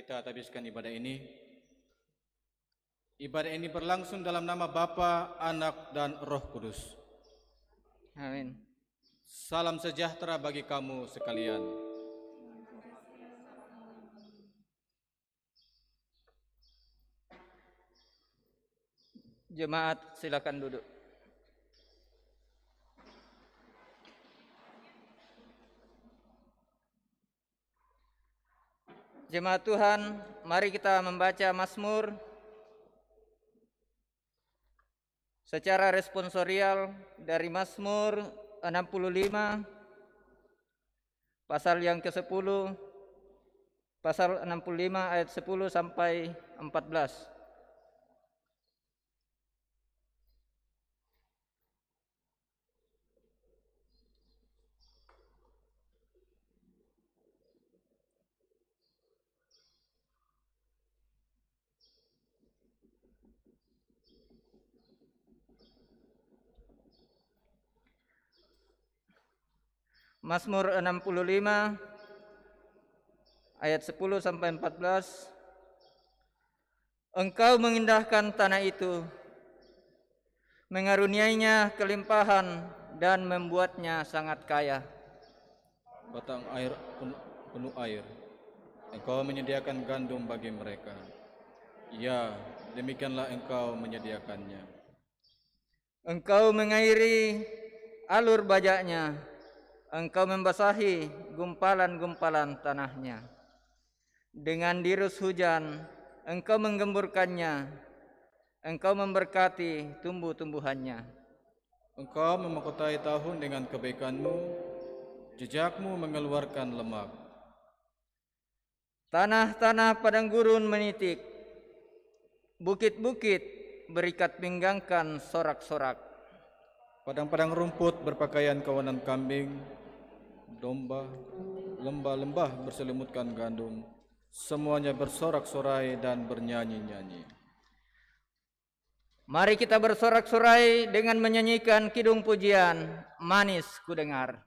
kita habiskan ibadah ini. Ibadah ini berlangsung dalam nama Bapa, Anak, dan Roh Kudus. Amin. Salam sejahtera bagi kamu sekalian. Jemaat silakan duduk. Jemaat Tuhan, mari kita membaca Mazmur secara responsorial dari Mazmur 65 pasal yang ke-10, pasal 65 ayat 10 sampai 14. Mazmur 65 ayat 10 sampai 14. Engkau mengindahkan tanah itu, mengaruniainya kelimpahan dan membuatnya sangat kaya. Batang air penuh air, Engkau menyediakan gandum bagi mereka. Ya, demikianlah Engkau menyediakannya. Engkau mengairi alur bajaknya, Engkau membasahi gumpalan-gumpalan tanahnya. Dengan dirus hujan, Engkau menggemburkannya, Engkau memberkati tumbuh-tumbuhannya. Engkau memahkotai tahun dengan kebaikan-Mu, jejakmu mengeluarkan lemak. Tanah-tanah padang gurun menitik, bukit-bukit berikat pinggangkan sorak-sorak. Padang-padang rumput berpakaian kawanan kambing, domba, lembah-lembah berselimutkan gandum, semuanya bersorak-sorai dan bernyanyi-nyanyi. Mari kita bersorak-sorai dengan menyanyikan kidung pujian, manis ku dengar.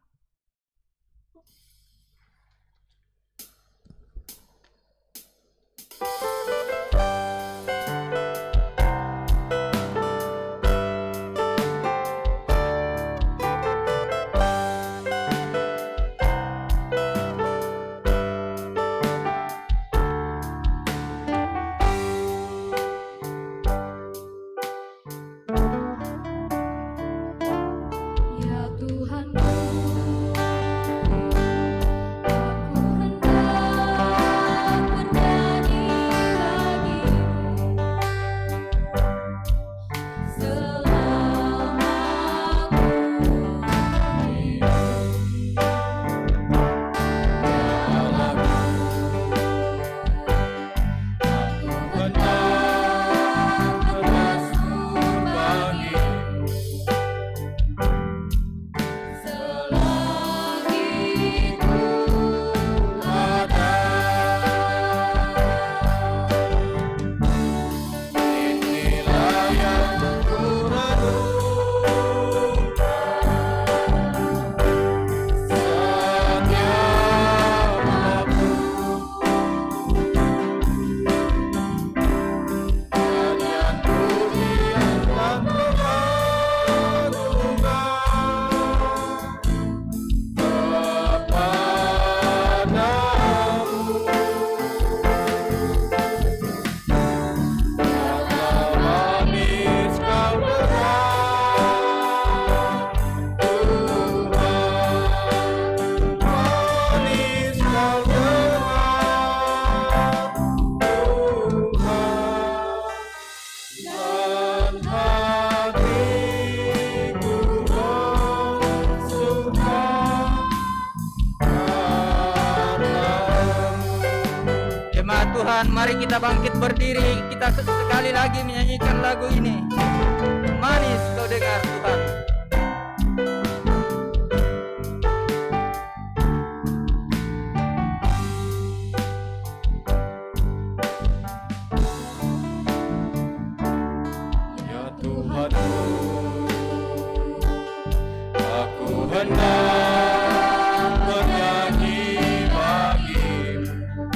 Mari kita bangkit berdiri, kita sekali lagi menyanyikan lagu ini. Manis kau dengar Tuhan. Ya Tuhanku, aku hendak bernyanyi bagimu.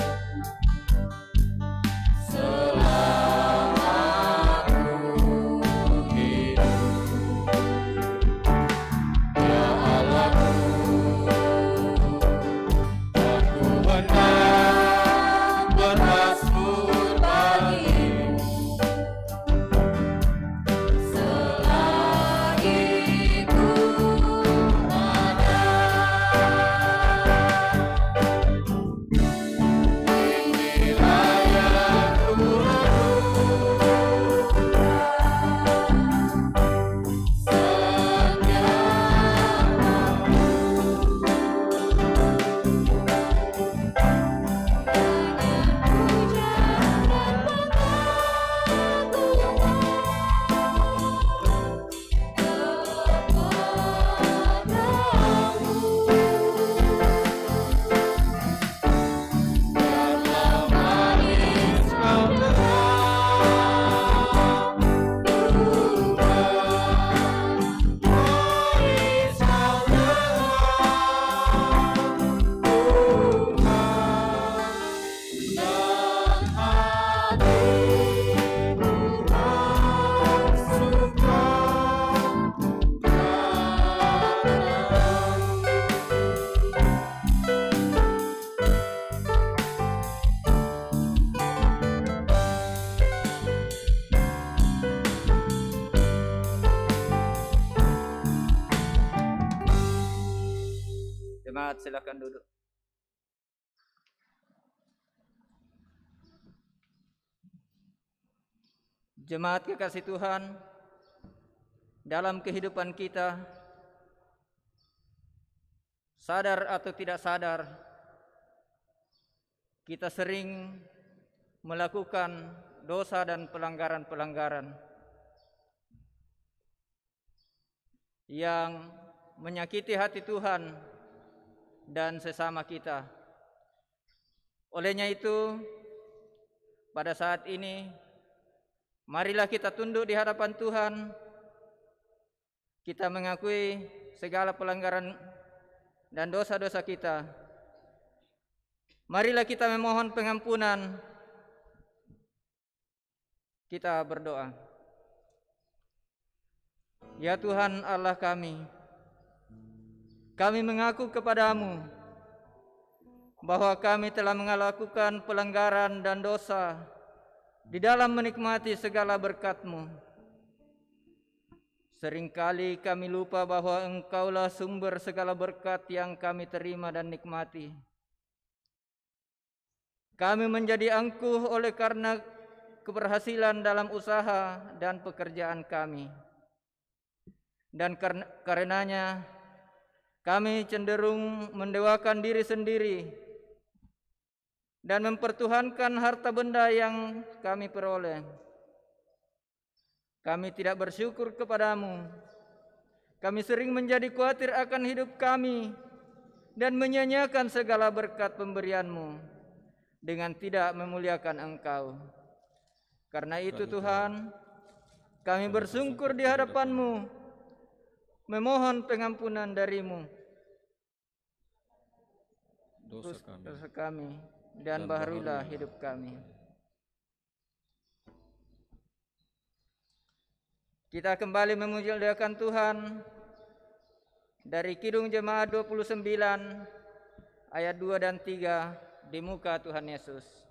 Jemaat silakan duduk. Jemaat kekasih Tuhan, dalam kehidupan kita, sadar atau tidak sadar, kita sering melakukan dosa dan pelanggaran-pelanggaran yang menyakiti hati Tuhan dan sesama kita. Olehnya itu, pada saat ini, marilah kita tunduk di hadapan Tuhan. Kita mengakui segala pelanggaran dan dosa-dosa kita. Marilah kita memohon pengampunan. Kita berdoa. Ya Tuhan Allah kami mengaku kepadamu bahwa kami telah melakukan pelanggaran dan dosa di dalam menikmati segala berkat-Mu. Seringkali kami lupa bahwa Engkaulah sumber segala berkat yang kami terima dan nikmati. Kami menjadi angkuh oleh karena keberhasilan dalam usaha dan pekerjaan kami. Dan karenanya kami cenderung mendewakan diri sendiri dan mempertuhankan harta benda yang kami peroleh. Kami tidak bersyukur kepadamu. Kami sering menjadi khawatir akan hidup kami dan menyia-nyiakan segala berkat pemberian-Mu dengan tidak memuliakan Engkau. Karena itu Tuhan, kami bersungkur di hadapan-Mu, memohon pengampunan dari-Mu dosa kami dan baharulah hidup kami. Kita kembali memuliakan Tuhan dari Kidung Jemaat 29 ayat 2 dan 3 di muka Tuhan Yesus.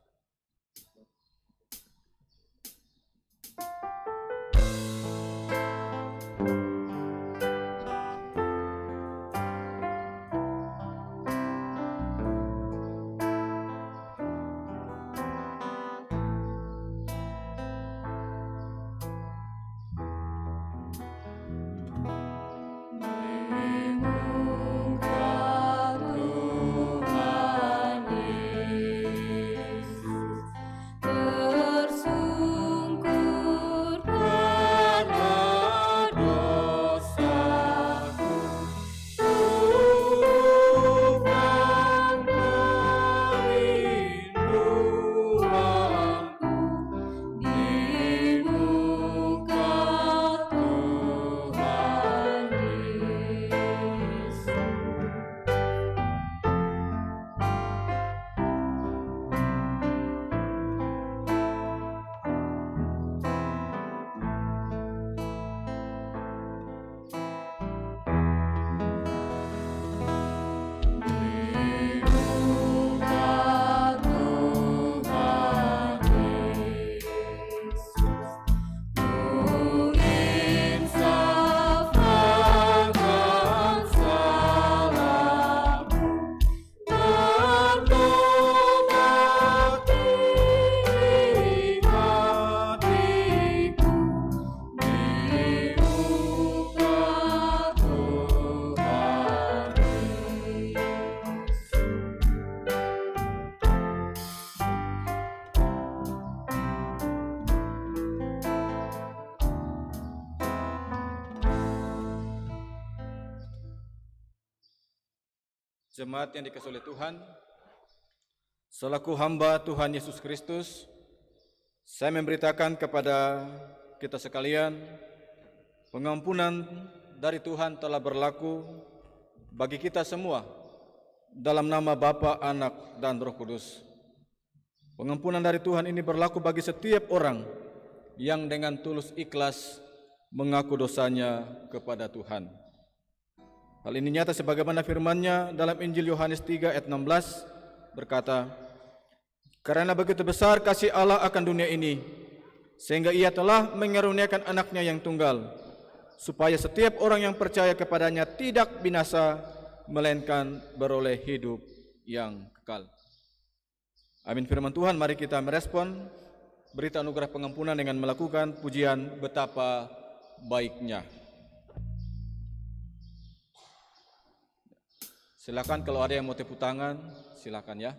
Jemaat yang dikasihi oleh Tuhan, selaku hamba Tuhan Yesus Kristus, saya memberitakan kepada kita sekalian, pengampunan dari Tuhan telah berlaku bagi kita semua dalam nama Bapa, Anak, dan Roh Kudus. Pengampunan dari Tuhan ini berlaku bagi setiap orang yang dengan tulus ikhlas mengaku dosanya kepada Tuhan. Hal ini nyata sebagaimana firman-Nya dalam Injil Yohanes 3 ayat 16 berkata, "Karena begitu besar kasih Allah akan dunia ini, sehingga Ia telah mengaruniakan anaknya yang tunggal, supaya setiap orang yang percaya kepadanya tidak binasa, melainkan beroleh hidup yang kekal. Amin. Firman Tuhan, mari kita merespon berita anugerah pengampunan dengan melakukan pujian betapa baiknya. Silakan kalau ada yang mau tepuk tangan, silakan ya.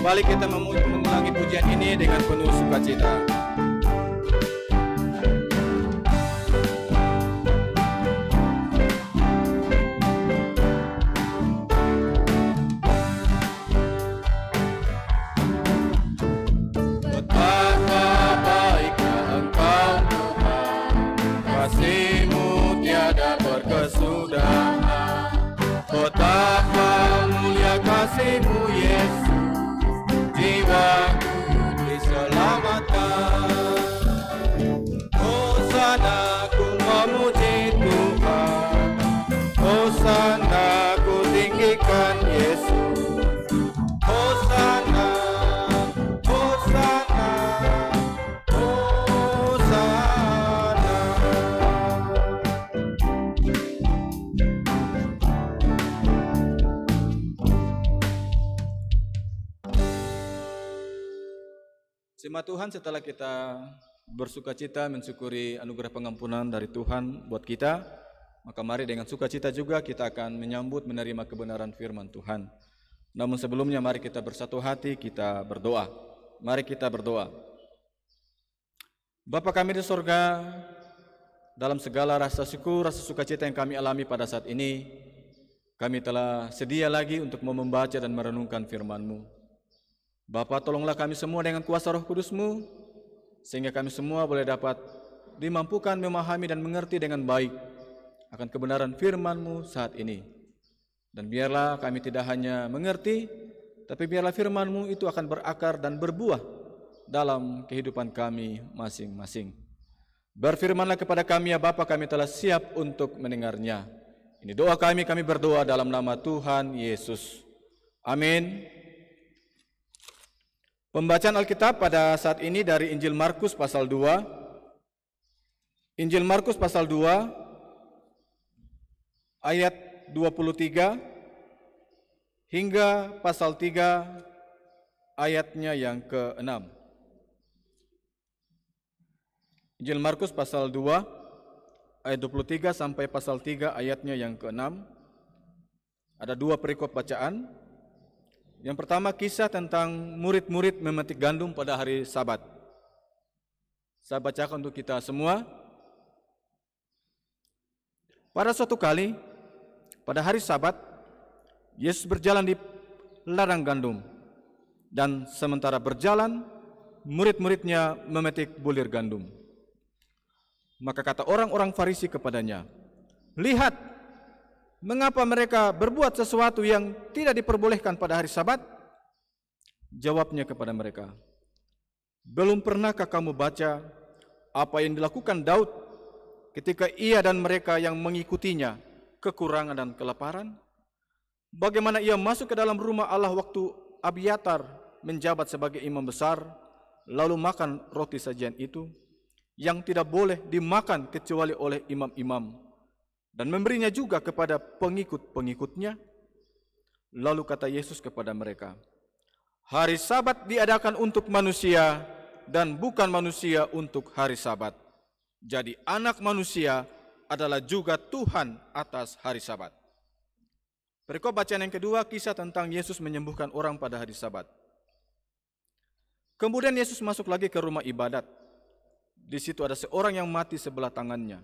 Kembali kita mengulangi pujian ini dengan penuh sukacita. Betapa baiknya Engkau Tuhan, kasih-Mu tiada berkesudahan. Betapa mulia kasih-Mu Yesus, jiwaku diselamatkan. Hosana ku memuji Tuhan, Hosana ku tinggikan Yesus. Hosana, Hosana, Hosana. Jemaat Tuhan, setelah kita bersukacita mensyukuri anugerah pengampunan dari Tuhan buat kita, maka mari dengan sukacita juga kita akan menyambut menerima kebenaran firman Tuhan. Namun sebelumnya mari kita bersatu hati, kita berdoa. Mari kita berdoa. Bapa kami di sorga, dalam segala rasa syukur, rasa sukacita yang kami alami pada saat ini, kami telah sedia lagi untuk membaca dan merenungkan firman-Mu. Bapa, tolonglah kami semua dengan kuasa Roh Kudus-Mu, sehingga kami semua boleh dapat dimampukan memahami dan mengerti dengan baik akan kebenaran firman-Mu saat ini. Dan biarlah kami tidak hanya mengerti, tapi biarlah firman-Mu itu akan berakar dan berbuah dalam kehidupan kami masing-masing. Berfirmanlah kepada kami ya Bapa, kami telah siap untuk mendengarnya. Ini doa kami berdoa dalam nama Tuhan Yesus. Amin. Pembacaan Alkitab pada saat ini dari Injil Markus pasal 2. Injil Markus pasal 2 ayat 23 hingga pasal 3 ayatnya yang ke-6. Injil Markus pasal 2 ayat 23 sampai pasal 3 ayatnya yang ke-6. Ada dua perikop bacaan. Yang pertama, kisah tentang murid-murid memetik gandum pada hari Sabat. Saya bacakan untuk kita semua. Pada suatu kali, pada hari Sabat, Yesus berjalan di ladang gandum. Dan sementara berjalan, murid-muridnya memetik bulir gandum. Maka kata orang-orang Farisi kepadanya, "Lihat, mengapa mereka berbuat sesuatu yang tidak diperbolehkan pada hari Sabat?" Jawabnya kepada mereka, "Belum pernahkah kamu baca apa yang dilakukan Daud ketika ia dan mereka yang mengikutinya kekurangan dan kelaparan? Bagaimana ia masuk ke dalam rumah Allah waktu Abiatar menjabat sebagai imam besar, lalu makan roti sajian itu, yang tidak boleh dimakan kecuali oleh imam-imam, dan memberinya juga kepada pengikut-pengikutnya?" Lalu kata Yesus kepada mereka, "Hari Sabat diadakan untuk manusia dan bukan manusia untuk hari Sabat. Jadi anak manusia adalah juga Tuhan atas hari Sabat. Perikop bacaan yang kedua, kisah tentang Yesus menyembuhkan orang pada hari Sabat. Kemudian Yesus masuk lagi ke rumah ibadat. Di situ ada seorang yang mati sebelah tangannya.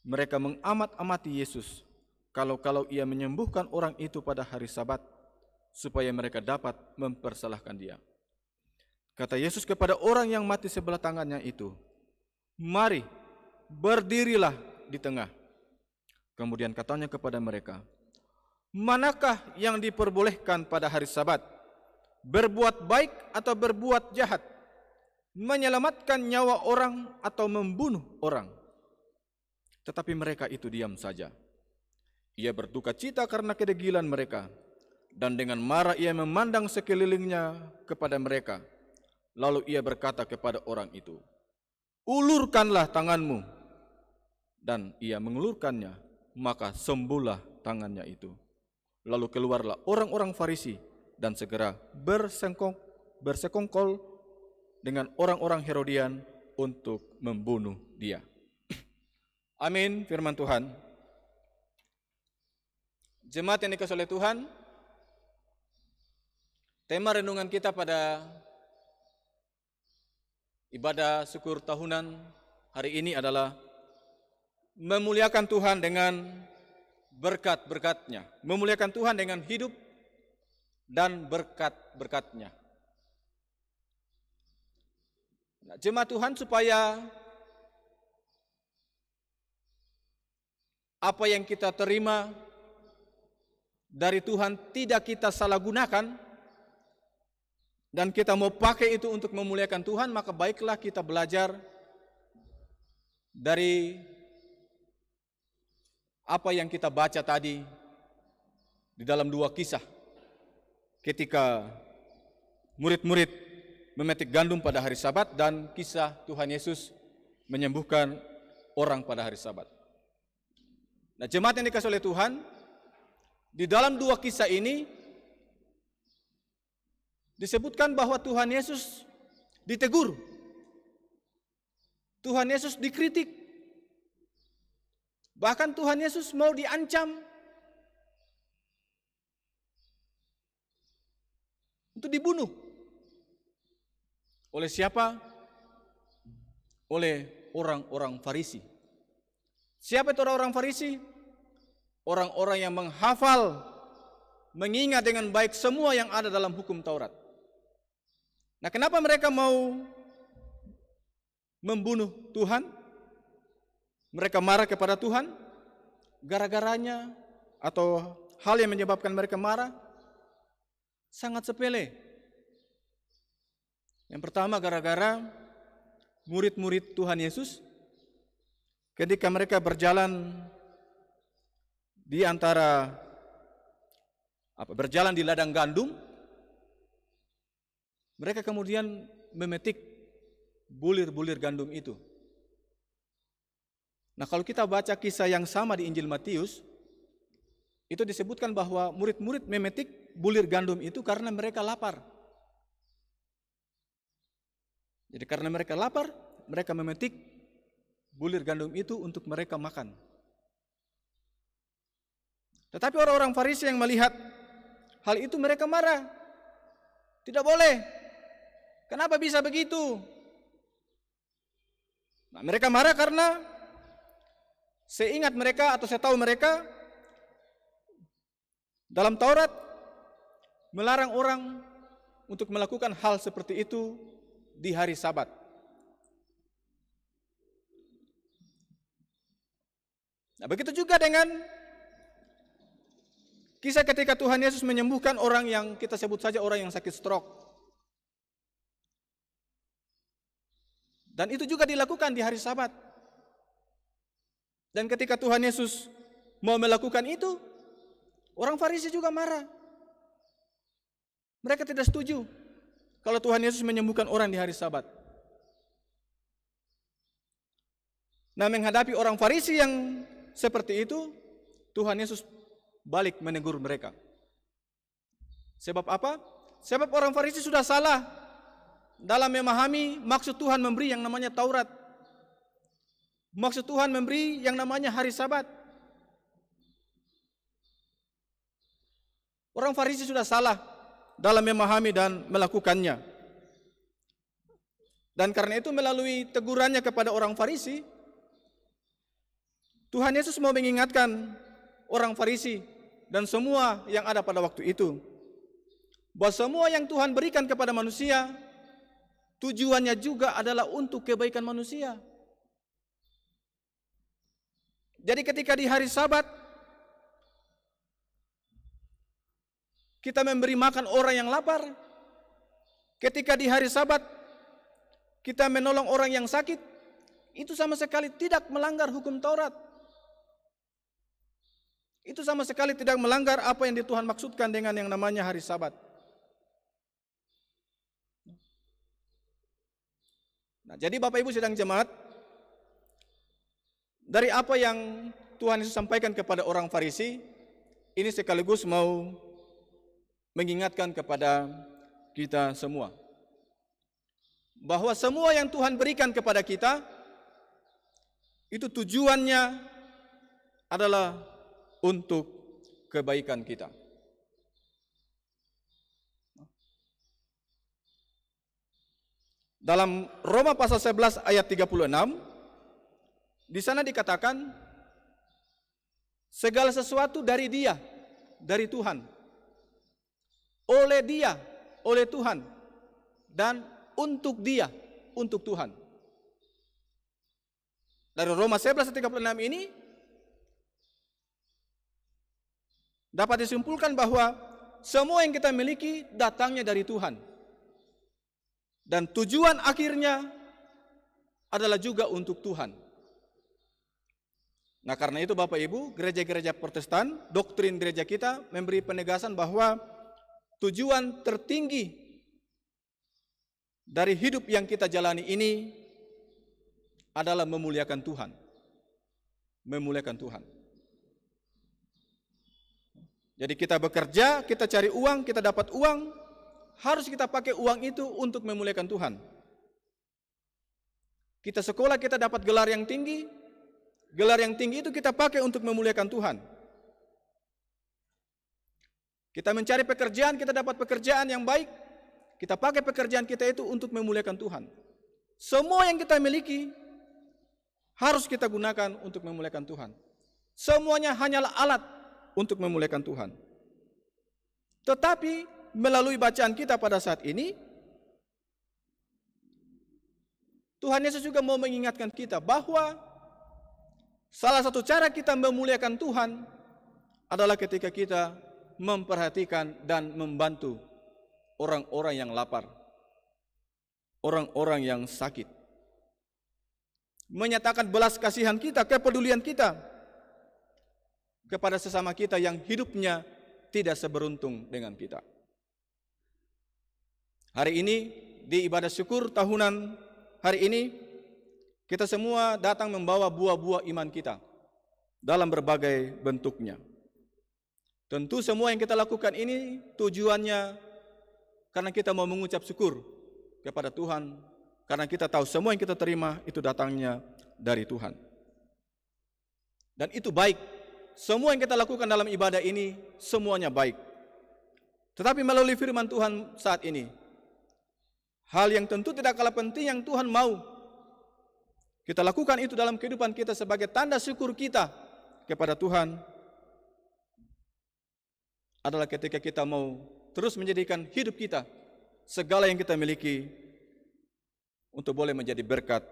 Mereka mengamat-amati Yesus kalau ia menyembuhkan orang itu pada hari Sabat, supaya mereka dapat mempersalahkan dia. Kata Yesus kepada orang yang mati sebelah tangannya itu, "Mari, berdirilah di tengah." Kemudian katanya kepada mereka, "Manakah yang diperbolehkan pada hari Sabat? Berbuat baik atau berbuat jahat? Menyelamatkan nyawa orang atau membunuh orang?" Tetapi mereka itu diam saja. Ia berduka cita karena kedegilan mereka, dan dengan marah ia memandang sekelilingnya kepada mereka. Lalu ia berkata kepada orang itu, "Ulurkanlah tanganmu." Dan ia mengulurkannya, maka sembuhlah tangannya itu. Lalu keluarlah orang-orang Farisi dan segera bersekongkol dengan orang-orang Herodian untuk membunuh dia. Amin, firman Tuhan. Jemaat yang dikasihi oleh Tuhan, tema renungan kita pada ibadah syukur tahunan hari ini adalah memuliakan Tuhan dengan berkat-berkat-Nya, memuliakan Tuhan dengan hidup dan berkat-berkat-Nya. Nah, jemaat Tuhan, supaya apa yang kita terima dari Tuhan tidak kita salah gunakan, dan kita mau pakai itu untuk memuliakan Tuhan, maka baiklah kita belajar dari apa yang kita baca tadi di dalam 2 kisah. Ketika murid-murid memetik gandum pada hari Sabat dan kisah Tuhan Yesus menyembuhkan orang pada hari Sabat. Nah, jemaat yang dikasihi oleh Tuhan, di dalam 2 kisah ini disebutkan bahwa Tuhan Yesus ditegur, Tuhan Yesus dikritik, bahkan Tuhan Yesus mau diancam untuk dibunuh. Oleh siapa? Oleh orang-orang Farisi. Siapa itu orang-orang Farisi? Orang-orang yang menghafal, mengingat dengan baik semua yang ada dalam hukum Taurat. Nah, kenapa mereka mau membunuh Tuhan? Mereka marah kepada Tuhan. Gara-garanya atau hal yang menyebabkan mereka marah sangat sepele. Yang pertama, gara-gara murid-murid Tuhan Yesus ketika mereka berjalan di berjalan di ladang gandum, mereka kemudian memetik bulir-bulir gandum itu. Nah, kalau kita baca kisah yang sama di Injil Matius, itu disebutkan bahwa murid-murid memetik bulir gandum itu karena mereka lapar. Jadi karena mereka lapar, mereka memetik bulir gandum itu untuk mereka makan. Tetapi orang-orang Farisi yang melihat hal itu, mereka marah. Tidak boleh. Kenapa bisa begitu? Nah, mereka marah karena seingat mereka atau setahu mereka dalam Taurat melarang orang untuk melakukan hal seperti itu di hari Sabat. Nah, begitu juga dengan kisah ketika Tuhan Yesus menyembuhkan orang yang kita sebut saja orang yang sakit stroke. Dan itu juga dilakukan di hari Sabat. Dan ketika Tuhan Yesus mau melakukan itu, orang Farisi juga marah. Mereka tidak setuju kalau Tuhan Yesus menyembuhkan orang di hari Sabat. Nah, menghadapi orang Farisi yang seperti itu, Tuhan Yesus balik menegur mereka. Sebab apa? Sebab orang Farisi sudah salah dalam memahami maksud Tuhan memberi yang namanya Taurat. Maksud Tuhan memberi yang namanya hari Sabat. Orang Farisi sudah salah dalam memahami dan melakukannya. Dan karena itu melalui tegurannya kepada orang Farisi, Tuhan Yesus mau mengingatkan orang Farisi dan semua yang ada pada waktu itu, bahwa semua yang Tuhan berikan kepada manusia, tujuannya juga adalah untuk kebaikan manusia. Jadi ketika di hari Sabat, kita memberi makan orang yang lapar. Ketika di hari Sabat, kita menolong orang yang sakit. Itu sama sekali tidak melanggar hukum Taurat. Itu sama sekali tidak melanggar apa yang Tuhan maksudkan dengan yang namanya hari Sabat. Nah, jadi Bapak Ibu sidang jemaat, dari apa yang Tuhan Yesus sampaikan kepada orang Farisi, ini sekaligus mau mengingatkan kepada kita semua bahwa semua yang Tuhan berikan kepada kita itu tujuannya adalah untuk kebaikan kita. Dalam Roma pasal 11 ayat 36, di sana dikatakan segala sesuatu dari Dia, dari Tuhan, oleh Dia, oleh Tuhan, dan untuk Dia, untuk Tuhan. Dari Roma 11 ayat 36 ini dapat disimpulkan bahwa semua yang kita miliki datangnya dari Tuhan. Dan tujuan akhirnya adalah juga untuk Tuhan. Nah, karena itu Bapak Ibu, gereja-gereja Protestan, doktrin gereja kita memberi penegasan bahwa tujuan tertinggi dari hidup yang kita jalani ini adalah memuliakan Tuhan. Memuliakan Tuhan. Jadi kita bekerja, kita cari uang, kita dapat uang, harus kita pakai uang itu untuk memuliakan Tuhan. Kita sekolah, kita dapat gelar yang tinggi, gelar yang tinggi itu kita pakai untuk memuliakan Tuhan. Kita mencari pekerjaan, kita dapat pekerjaan yang baik, kita pakai pekerjaan kita itu untuk memuliakan Tuhan. Semua yang kita miliki harus kita gunakan untuk memuliakan Tuhan. Semuanya hanyalah alat untuk memuliakan Tuhan. Tetapi melalui bacaan kita pada saat ini, Tuhan Yesus juga mau mengingatkan kita bahwa salah satu cara kita memuliakan Tuhan adalah ketika kita memperhatikan dan membantu orang-orang yang lapar, orang-orang yang sakit. Menyatakan belas kasihan kita, kepedulian kita kepada sesama kita yang hidupnya tidak seberuntung dengan kita. Hari ini di ibadah syukur tahunan hari ini kita semua datang membawa buah-buah iman kita dalam berbagai bentuknya. Tentu semua yang kita lakukan ini tujuannya karena kita mau mengucap syukur kepada Tuhan, karena kita tahu semua yang kita terima itu datangnya dari Tuhan. Dan itu baik. Semua yang kita lakukan dalam ibadah ini semuanya baik. Tetapi melalui firman Tuhan saat ini, hal yang tentu tidak kalah penting yang Tuhan mau kita lakukan itu dalam kehidupan kita sebagai tanda syukur kita kepada Tuhan adalah ketika kita mau terus menjadikan hidup kita, segala yang kita miliki untuk boleh menjadi berkat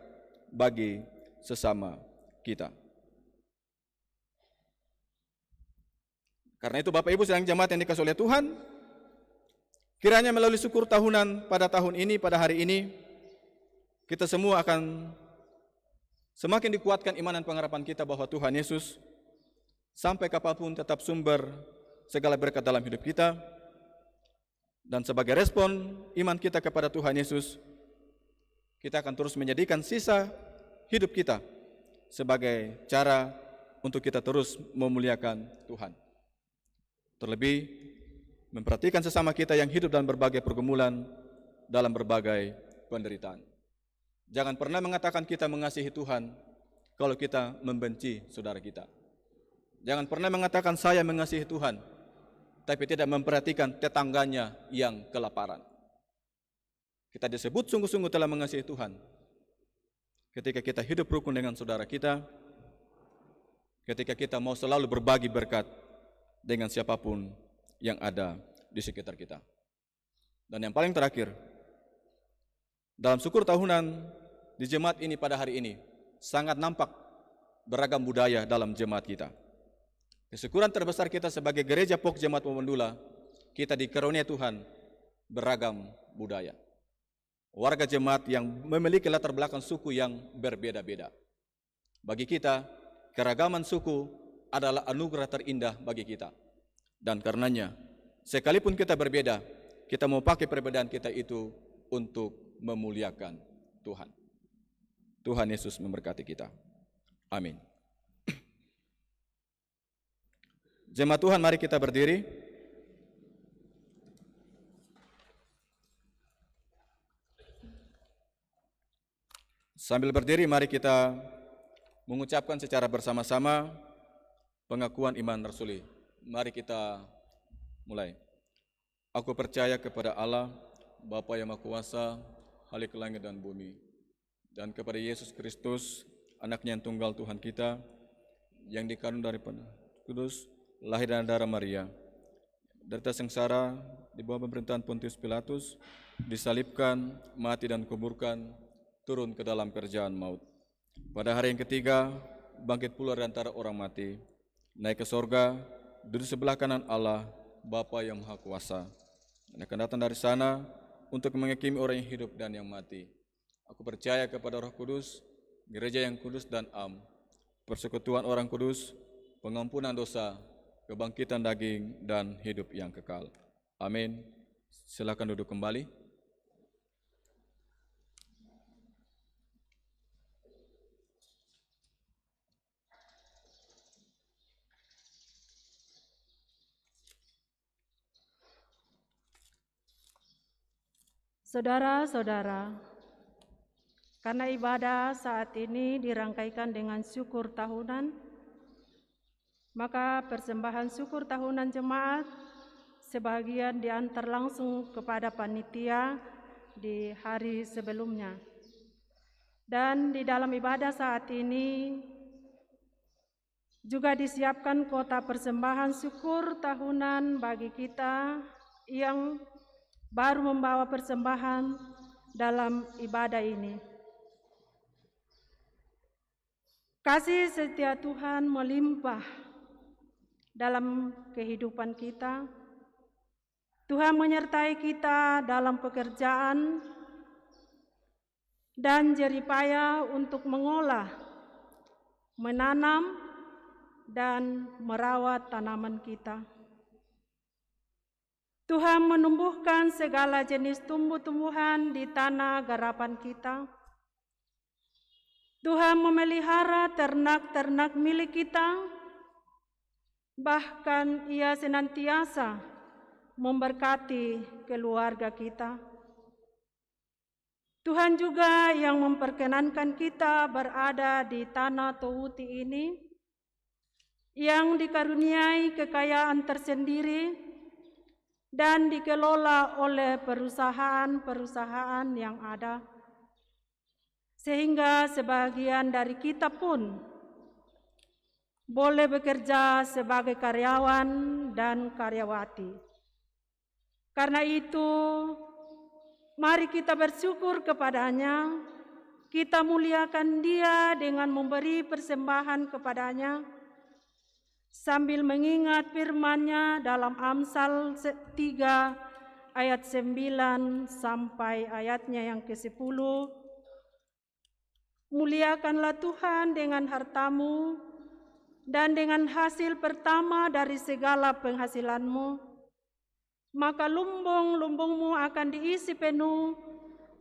bagi sesama kita. Karena itu Bapak Ibu sedang jemaat yang dikasihi oleh Tuhan, kiranya melalui syukur tahunan pada tahun ini, pada hari ini, kita semua akan semakin dikuatkan iman dan pengharapan kita bahwa Tuhan Yesus sampai kapanpun tetap sumber segala berkat dalam hidup kita. Dan sebagai respon iman kita kepada Tuhan Yesus, kita akan terus menjadikan sisa hidup kita sebagai cara untuk kita terus memuliakan Tuhan. Terlebih memperhatikan sesama kita yang hidup dalam berbagai pergumulan, dalam berbagai penderitaan. Jangan pernah mengatakan kita mengasihi Tuhan kalau kita membenci saudara kita. Jangan pernah mengatakan saya mengasihi Tuhan, tapi tidak memperhatikan tetangganya yang kelaparan. Kita disebut sungguh-sungguh telah mengasihi Tuhan ketika kita hidup rukun dengan saudara kita, ketika kita mau selalu berbagi berkat dengan siapapun yang ada di sekitar kita. Dan yang paling terakhir, dalam syukur tahunan di jemaat ini pada hari ini, sangat nampak beragam budaya dalam jemaat kita. Kesyukuran terbesar kita sebagai gereja POK Jemaat Wawandula, kita dikaruniai Tuhan beragam budaya. Warga jemaat yang memiliki latar belakang suku yang berbeda-beda. Bagi kita, keragaman suku adalah anugerah terindah bagi kita. Dan karenanya, sekalipun kita berbeda, kita mau pakai perbedaan kita itu untuk memuliakan Tuhan. Tuhan Yesus memberkati kita. Amin. Jemaat Tuhan, mari kita berdiri. Sambil berdiri, mari kita mengucapkan secara bersama-sama pengakuan iman rasuli. Mari kita mulai. Aku percaya kepada Allah, Bapa yang Maha Kuasa, Khalik langit dan bumi, dan kepada Yesus Kristus, Anaknya yang tunggal Tuhan kita, yang dikandung daripada Kudus, lahir dari darah Maria, derita sengsara di bawah pemerintahan Pontius Pilatus, disalibkan, mati dan kuburkan, turun ke dalam kerjaan maut. Pada hari yang ketiga, bangkit pula dari antara orang mati, naik ke sorga, duduk sebelah kanan Allah, Bapa yang Maha Kuasa, dan akan datang dari sana untuk menghakimi orang yang hidup dan yang mati. Aku percaya kepada Roh Kudus, gereja yang kudus dan am, persekutuan orang kudus, pengampunan dosa, kebangkitan daging, dan hidup yang kekal. Amin. Silakan duduk kembali. Saudara-saudara, karena ibadah saat ini dirangkaikan dengan syukur tahunan, maka persembahan syukur tahunan jemaat sebagian diantar langsung kepada panitia di hari sebelumnya. Dan di dalam ibadah saat ini juga disiapkan kotak persembahan syukur tahunan bagi kita yang baru membawa persembahan dalam ibadah ini. Kasih setia Tuhan melimpah dalam kehidupan kita. Tuhan menyertai kita dalam pekerjaan dan jeripaya untuk mengolah, menanam, dan merawat tanaman kita. Tuhan menumbuhkan segala jenis tumbuh-tumbuhan di tanah garapan kita. Tuhan memelihara ternak-ternak milik kita, bahkan Ia senantiasa memberkati keluarga kita. Tuhan juga yang memperkenankan kita berada di tanah Touti ini, yang dikaruniai kekayaan tersendiri dan dikelola oleh perusahaan-perusahaan yang ada, sehingga sebagian dari kita pun boleh bekerja sebagai karyawan dan karyawati. Karena itu, mari kita bersyukur kepadanya, kita muliakan Dia dengan memberi persembahan kepadanya, sambil mengingat firman-Nya dalam Amsal 3 ayat 9 sampai ayatnya yang ke-10. Muliakanlah Tuhan dengan hartamu dan dengan hasil pertama dari segala penghasilanmu, maka lumbung-lumbungmu akan diisi penuh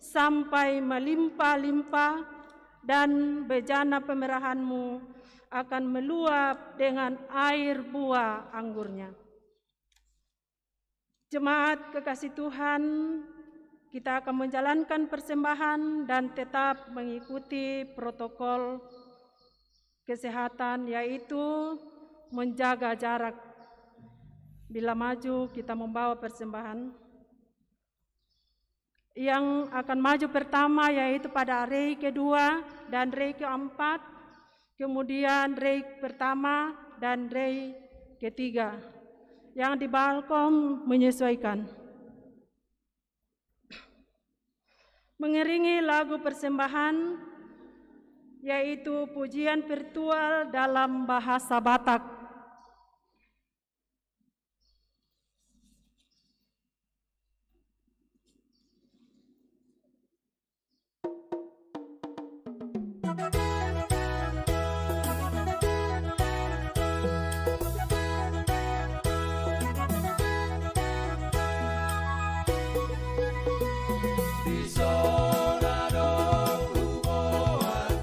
sampai melimpah-limpah, dan bejana pemerahanmu akan meluap dengan air buah anggurnya. Jemaat kekasih Tuhan, kita akan menjalankan persembahan dan tetap mengikuti protokol kesehatan, yaitu menjaga jarak. Bila maju kita membawa persembahan. Yang akan maju pertama yaitu pada rei kedua dan rei keempat, kemudian rei pertama dan rei ketiga. Yang di balkon menyesuaikan. Mengiringi lagu persembahan yaitu pujian virtual dalam bahasa Batak.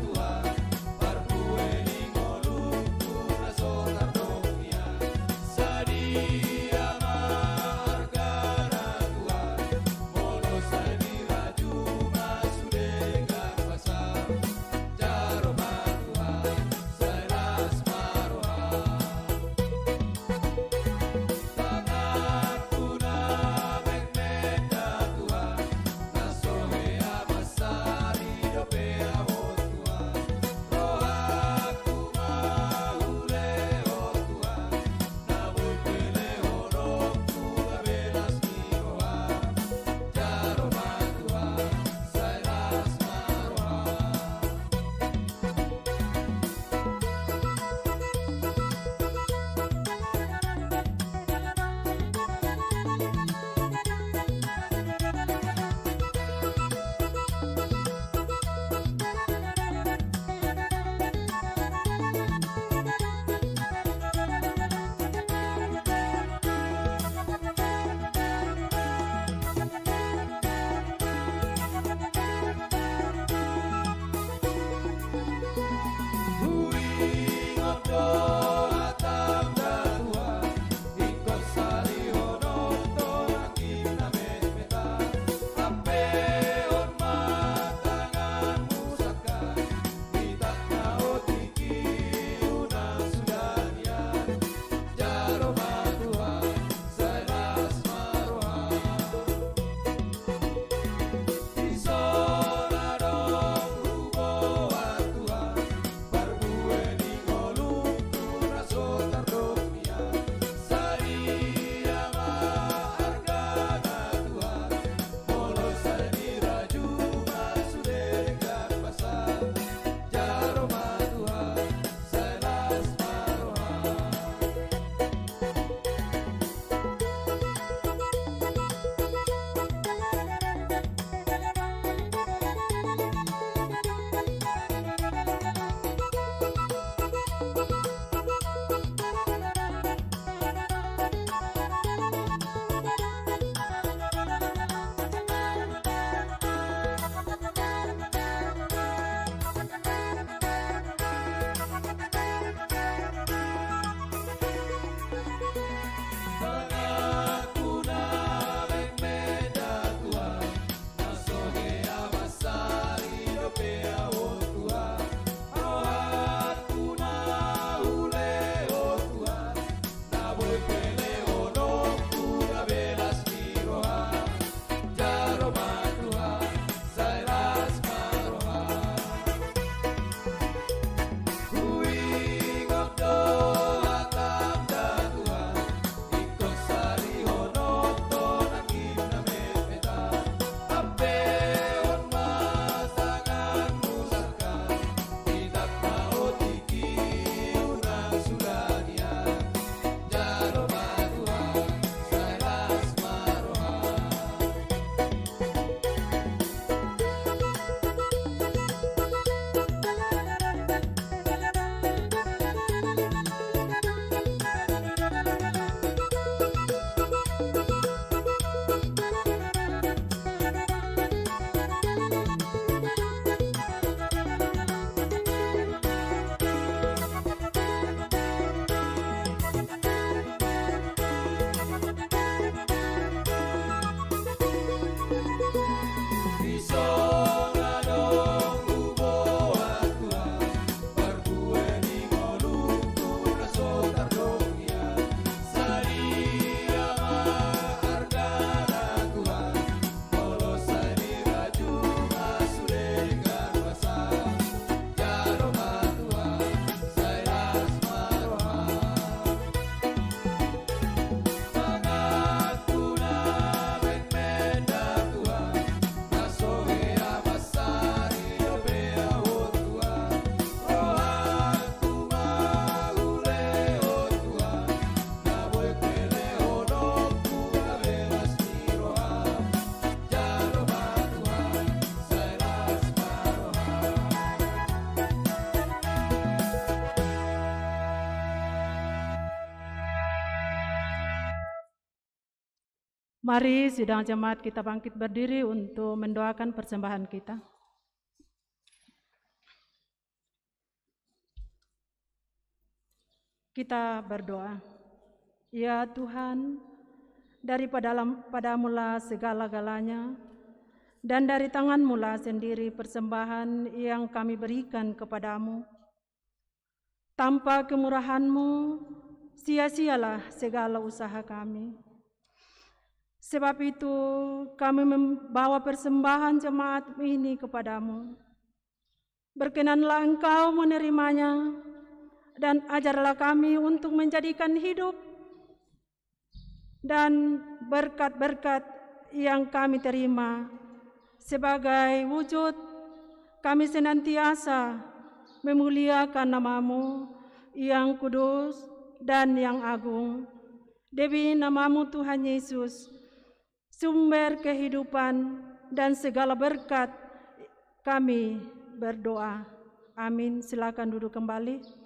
Tuhan, parpue ni ngolung, kuna sotar Mari sidang jemaat kita bangkit berdiri untuk mendoakan persembahan kita. Kita berdoa. Ya Tuhan, padamu-lah segala-galanya, dan dari tangan-Mu-lah sendiri persembahan yang kami berikan kepadamu. Tanpa kemurahan-Mu, sia-sialah segala usaha kami. Sebab itu kami membawa persembahan jemaat ini kepadamu. Berkenanlah Engkau menerimanya, dan ajarlah kami untuk menjadikan hidup dan berkat-berkat yang kami terima sebagai wujud kami senantiasa memuliakan nama-Mu yang kudus dan yang agung. Demi nama-Mu Tuhan Yesus, sumber kehidupan dan segala berkat, kami berdoa. Amin. Silakan duduk kembali.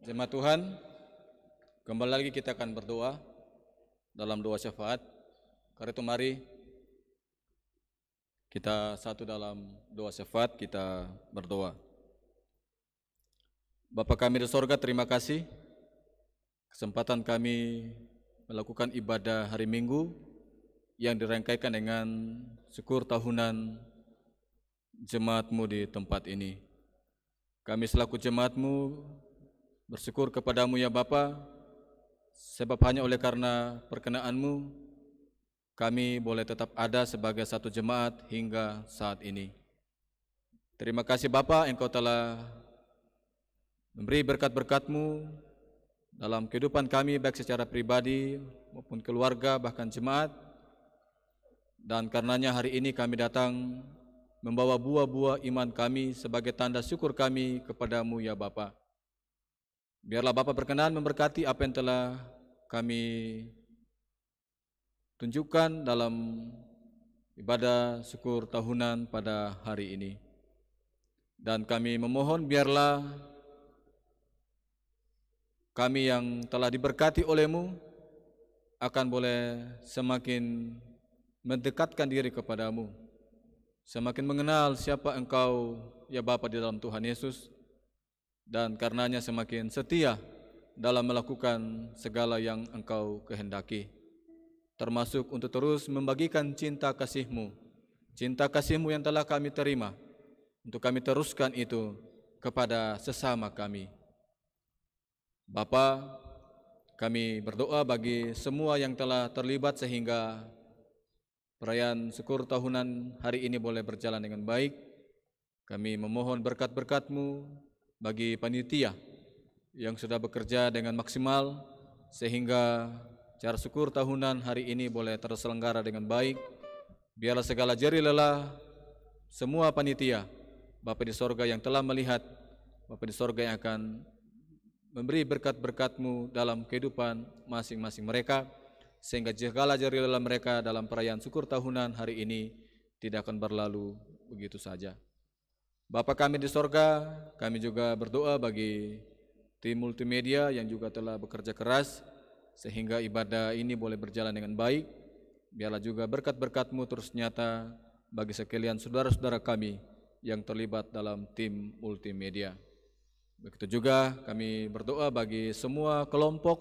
Jemaat Tuhan, kembali lagi kita akan berdoa dalam doa syafaat. Karena itu mari kita satu dalam doa syafaat, kita berdoa. Bapa kami di sorga, terima kasih kesempatan kami melakukan ibadah hari Minggu yang dirangkaikan dengan syukur tahunan jemaat-Mu di tempat ini. Kami selaku jemaat-Mu bersyukur kepadamu ya Bapa, sebab hanya oleh karena perkenan-Mu kami boleh tetap ada sebagai satu jemaat hingga saat ini. Terima kasih Bapa, Engkau telah memberi berkat-berkat-Mu dalam kehidupan kami baik secara pribadi maupun keluarga bahkan jemaat. Dan karenanya hari ini kami datang membawa buah-buah iman kami sebagai tanda syukur kami kepadamu ya Bapa. Biarlah Bapa berkenan memberkati apa yang telah kami tunjukkan dalam ibadah syukur tahunan pada hari ini. Dan kami memohon biarlah kami yang telah diberkati oleh-Mu akan boleh semakin mendekatkan diri kepadamu, semakin mengenal siapa Engkau ya Bapa di dalam Tuhan Yesus, dan karenanya semakin setia dalam melakukan segala yang Engkau kehendaki, termasuk untuk terus membagikan cinta kasih-Mu yang telah kami terima, untuk kami teruskan itu kepada sesama kami. Bapa, kami berdoa bagi semua yang telah terlibat sehingga perayaan syukur tahunan hari ini boleh berjalan dengan baik. Kami memohon berkat-berkat-Mu bagi panitia yang sudah bekerja dengan maksimal sehingga cara syukur tahunan hari ini boleh terselenggara dengan baik. Biarlah segala jeri lelah semua panitia, Bapa di sorga yang telah melihat, Bapa di sorga yang akan memberi berkat-berkat-Mu dalam kehidupan masing-masing mereka, sehingga segala jeri lelah mereka dalam perayaan syukur tahunan hari ini tidak akan berlalu begitu saja. Bapa kami di sorga, kami juga berdoa bagi tim multimedia yang juga telah bekerja keras sehingga ibadah ini boleh berjalan dengan baik. Biarlah juga berkat-berkat-Mu terus nyata bagi sekalian saudara-saudara kami yang terlibat dalam tim multimedia. Begitu juga kami berdoa bagi semua kelompok,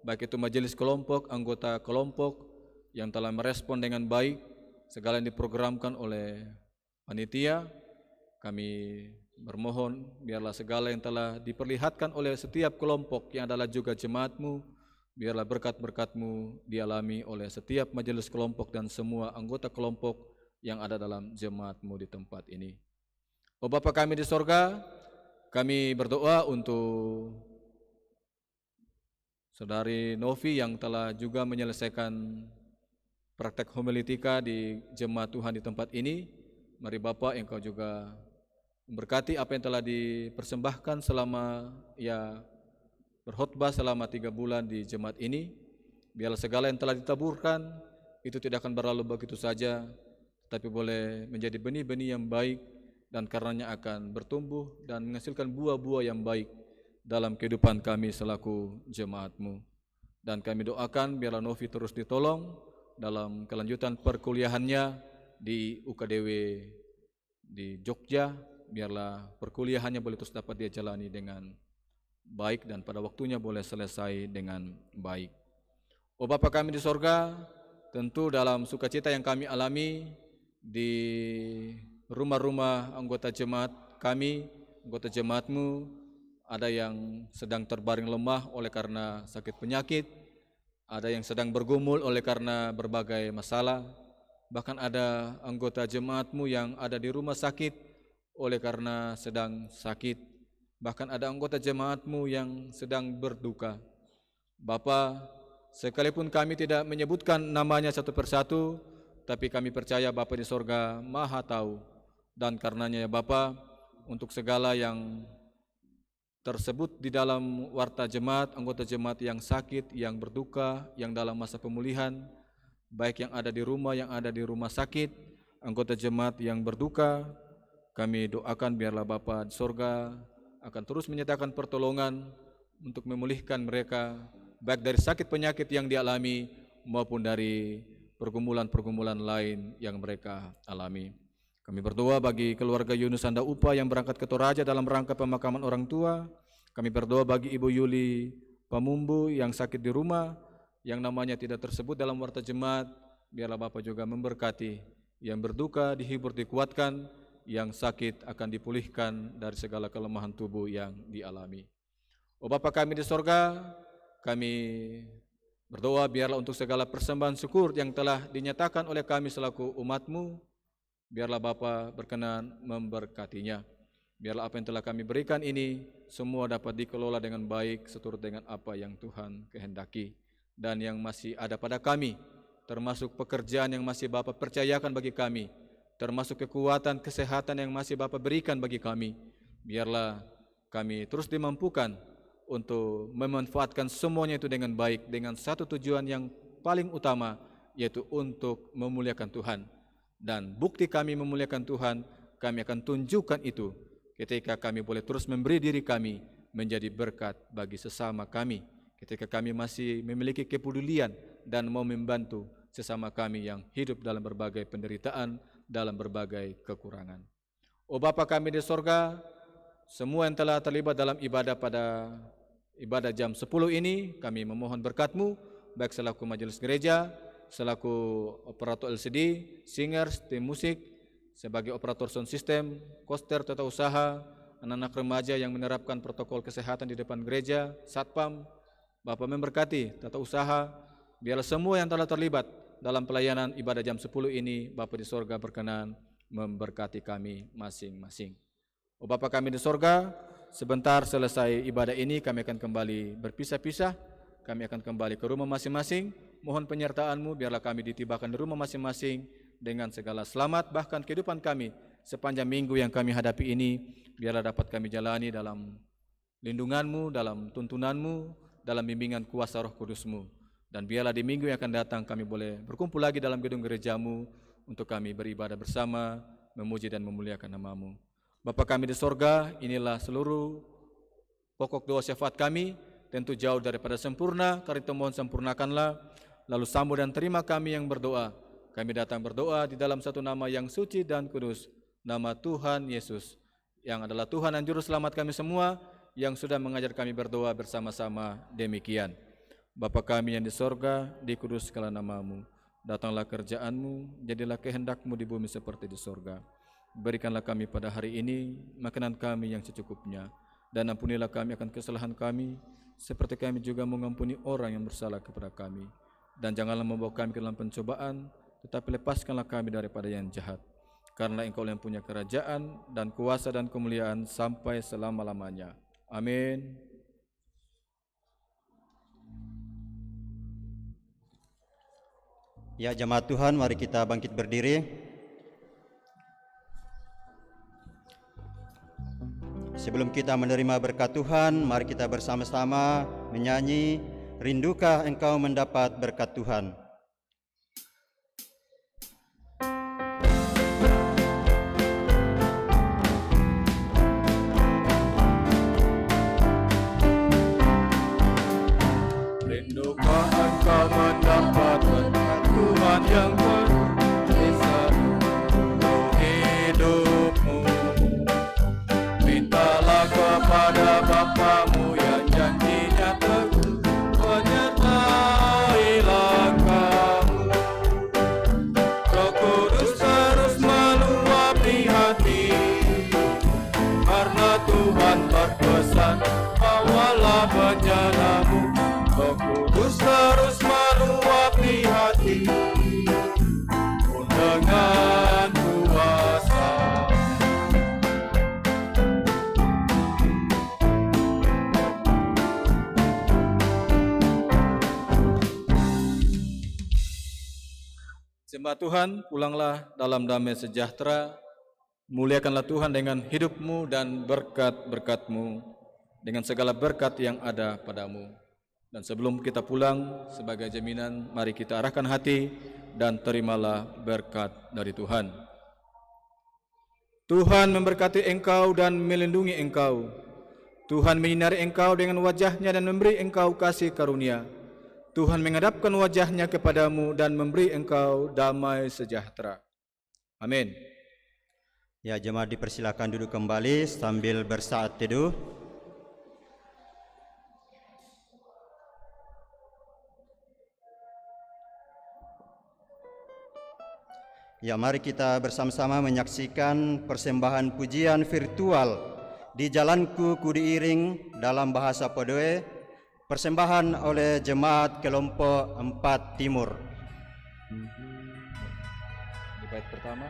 baik itu majelis kelompok, anggota kelompok yang telah merespon dengan baik segala yang diprogramkan oleh panitia. Kami bermohon biarlah segala yang telah diperlihatkan oleh setiap kelompok yang adalah juga jemaat-Mu, biarlah berkat-berkat-Mu dialami oleh setiap majelis kelompok dan semua anggota kelompok yang ada dalam jemaat-Mu di tempat ini. Oh Bapa kami di sorga, kami berdoa untuk Saudari Novi yang telah juga menyelesaikan praktek homiletika di jemaat Tuhan di tempat ini. Mari Bapa, Engkau juga memberkati apa yang telah dipersembahkan selama ia berkhotbah selama 3 bulan di jemaat ini. Biarlah segala yang telah ditaburkan itu tidak akan berlalu begitu saja, tapi boleh menjadi benih-benih yang baik dan karenanya akan bertumbuh dan menghasilkan buah-buah yang baik dalam kehidupan kami selaku jemaat-Mu. Dan kami doakan biarlah Novi terus ditolong dalam kelanjutan perkuliahannya di UKDW di Jogja, biarlah perkuliahannya boleh terus dapat dia jalani dengan baik dan pada waktunya boleh selesai dengan baik. Oh Bapa kami di sorga, tentu dalam sukacita yang kami alami di rumah-rumah anggota jemaat kami, anggota jemaat-Mu, ada yang sedang terbaring lemah oleh karena sakit penyakit, ada yang sedang bergumul oleh karena berbagai masalah, bahkan ada anggota jemaat-Mu yang ada di rumah sakit oleh karena sedang sakit, bahkan ada anggota jemaat-Mu yang sedang berduka. Bapa, sekalipun kami tidak menyebutkan namanya satu persatu, tapi kami percaya Bapa di sorga Maha tahu, dan karenanya ya Bapa, untuk segala yang tersebut di dalam warta jemaat, anggota jemaat yang sakit, yang berduka, yang dalam masa pemulihan, baik yang ada di rumah sakit, anggota jemaat yang berduka, kami doakan biarlah Bapa di sorga akan terus menyatakan pertolongan untuk memulihkan mereka, baik dari sakit penyakit yang dialami maupun dari pergumulan-pergumulan lain yang mereka alami. Kami berdoa bagi keluarga Yunus Anda Upa yang berangkat ke Toraja dalam rangka pemakaman orang tua. Kami berdoa bagi Ibu Yuli Pamumbu yang sakit di rumah, yang namanya tidak tersebut dalam warta jemaat. Biarlah Bapa juga memberkati, yang berduka dihibur, dikuatkan, yang sakit akan dipulihkan dari segala kelemahan tubuh yang dialami. Oh Bapa kami di sorga, kami berdoa biarlah untuk segala persembahan syukur yang telah dinyatakan oleh kami selaku umat-Mu, biarlah Bapa berkenan memberkatinya. Biarlah apa yang telah kami berikan ini semua dapat dikelola dengan baik seturut dengan apa yang Tuhan kehendaki. Dan yang masih ada pada kami, termasuk pekerjaan yang masih Bapa percayakan bagi kami, termasuk kekuatan, kesehatan yang masih Bapa berikan bagi kami, biarlah kami terus dimampukan untuk memanfaatkan semuanya itu dengan baik, dengan satu tujuan yang paling utama, yaitu untuk memuliakan Tuhan. Dan bukti kami memuliakan Tuhan, kami akan tunjukkan itu ketika kami boleh terus memberi diri kami menjadi berkat bagi sesama kami, ketika kami masih memiliki kepedulian dan mau membantu sesama kami yang hidup dalam berbagai penderitaan, dalam berbagai kekurangan. Oh Bapa kami di sorga, semua yang telah terlibat dalam ibadah pada ibadah jam 10 ini, kami memohon berkat-Mu, baik selaku majelis gereja, selaku operator LCD, singers, tim musik, sebagai operator sound system, koster, tata usaha, anak-anak remaja yang menerapkan protokol kesehatan di depan gereja, satpam. Bapa memberkati tata usaha, biarlah semua yang telah terlibat dalam pelayanan ibadah jam 10 ini, Bapa di sorga berkenan memberkati kami masing-masing. Oh Bapa kami di sorga, sebentar selesai ibadah ini kami akan kembali berpisah-pisah, kami akan kembali ke rumah masing-masing. Mohon penyertaan-Mu, biarlah kami ditibakan di rumah masing-masing dengan segala selamat, bahkan kehidupan kami sepanjang minggu yang kami hadapi ini, biarlah dapat kami jalani dalam lindungan-Mu, dalam tuntunan-Mu, dalam bimbingan kuasa Roh Kudus-Mu. Dan biarlah di minggu yang akan datang kami boleh berkumpul lagi dalam gedung gereja-Mu untuk kami beribadah bersama, memuji dan memuliakan nama-Mu. Bapa kami di sorga, inilah seluruh pokok doa syafaat kami, tentu jauh daripada sempurna, karena itu mohon sempurnakanlah. Lalu sambut dan terima kami yang berdoa. Kami datang berdoa di dalam satu nama yang suci dan kudus, nama Tuhan Yesus, yang adalah Tuhan dan Juru Selamat kami semua, yang sudah mengajar kami berdoa bersama-sama demikian. Bapa kami yang di sorga, dikuduskanlah nama-Mu, datanglah kerjaan-Mu, jadilah kehendak-Mu di bumi seperti di sorga. Berikanlah kami pada hari ini makanan kami yang secukupnya, dan ampunilah kami akan kesalahan kami, seperti kami juga mengampuni orang yang bersalah kepada kami. Dan janganlah membawa kami ke dalam pencobaan, tetapi lepaskanlah kami daripada yang jahat. Karena Engkau yang punya kerajaan dan kuasa dan kemuliaan sampai selama-lamanya. Amin. Ya jemaat Tuhan, mari kita bangkit berdiri. Sebelum kita menerima berkat Tuhan, mari kita bersama-sama menyanyi Rindukah Engkau mendapat berkat Tuhan? Jemaat Tuhan, pulanglah dalam damai sejahtera, muliakanlah Tuhan dengan hidupmu dan berkat-berkat-Mu, dengan segala berkat yang ada padamu. Dan sebelum kita pulang, sebagai jaminan, mari kita arahkan hati dan terimalah berkat dari Tuhan. Tuhan memberkati engkau dan melindungi engkau. Tuhan menyinari engkau dengan wajah-Nya dan memberi engkau kasih karunia. Tuhan menghadapkan wajah-Nya kepadamu dan memberi engkau damai sejahtera. Amin. Ya, jemaat dipersilakan duduk kembali sambil bersaat teduh. Ya, mari kita bersama-sama menyaksikan persembahan pujian virtual Di Jalanku Ku Diiring dalam bahasa Podoe, persembahan oleh jemaat kelompok 4 Timur. Di bait pertama.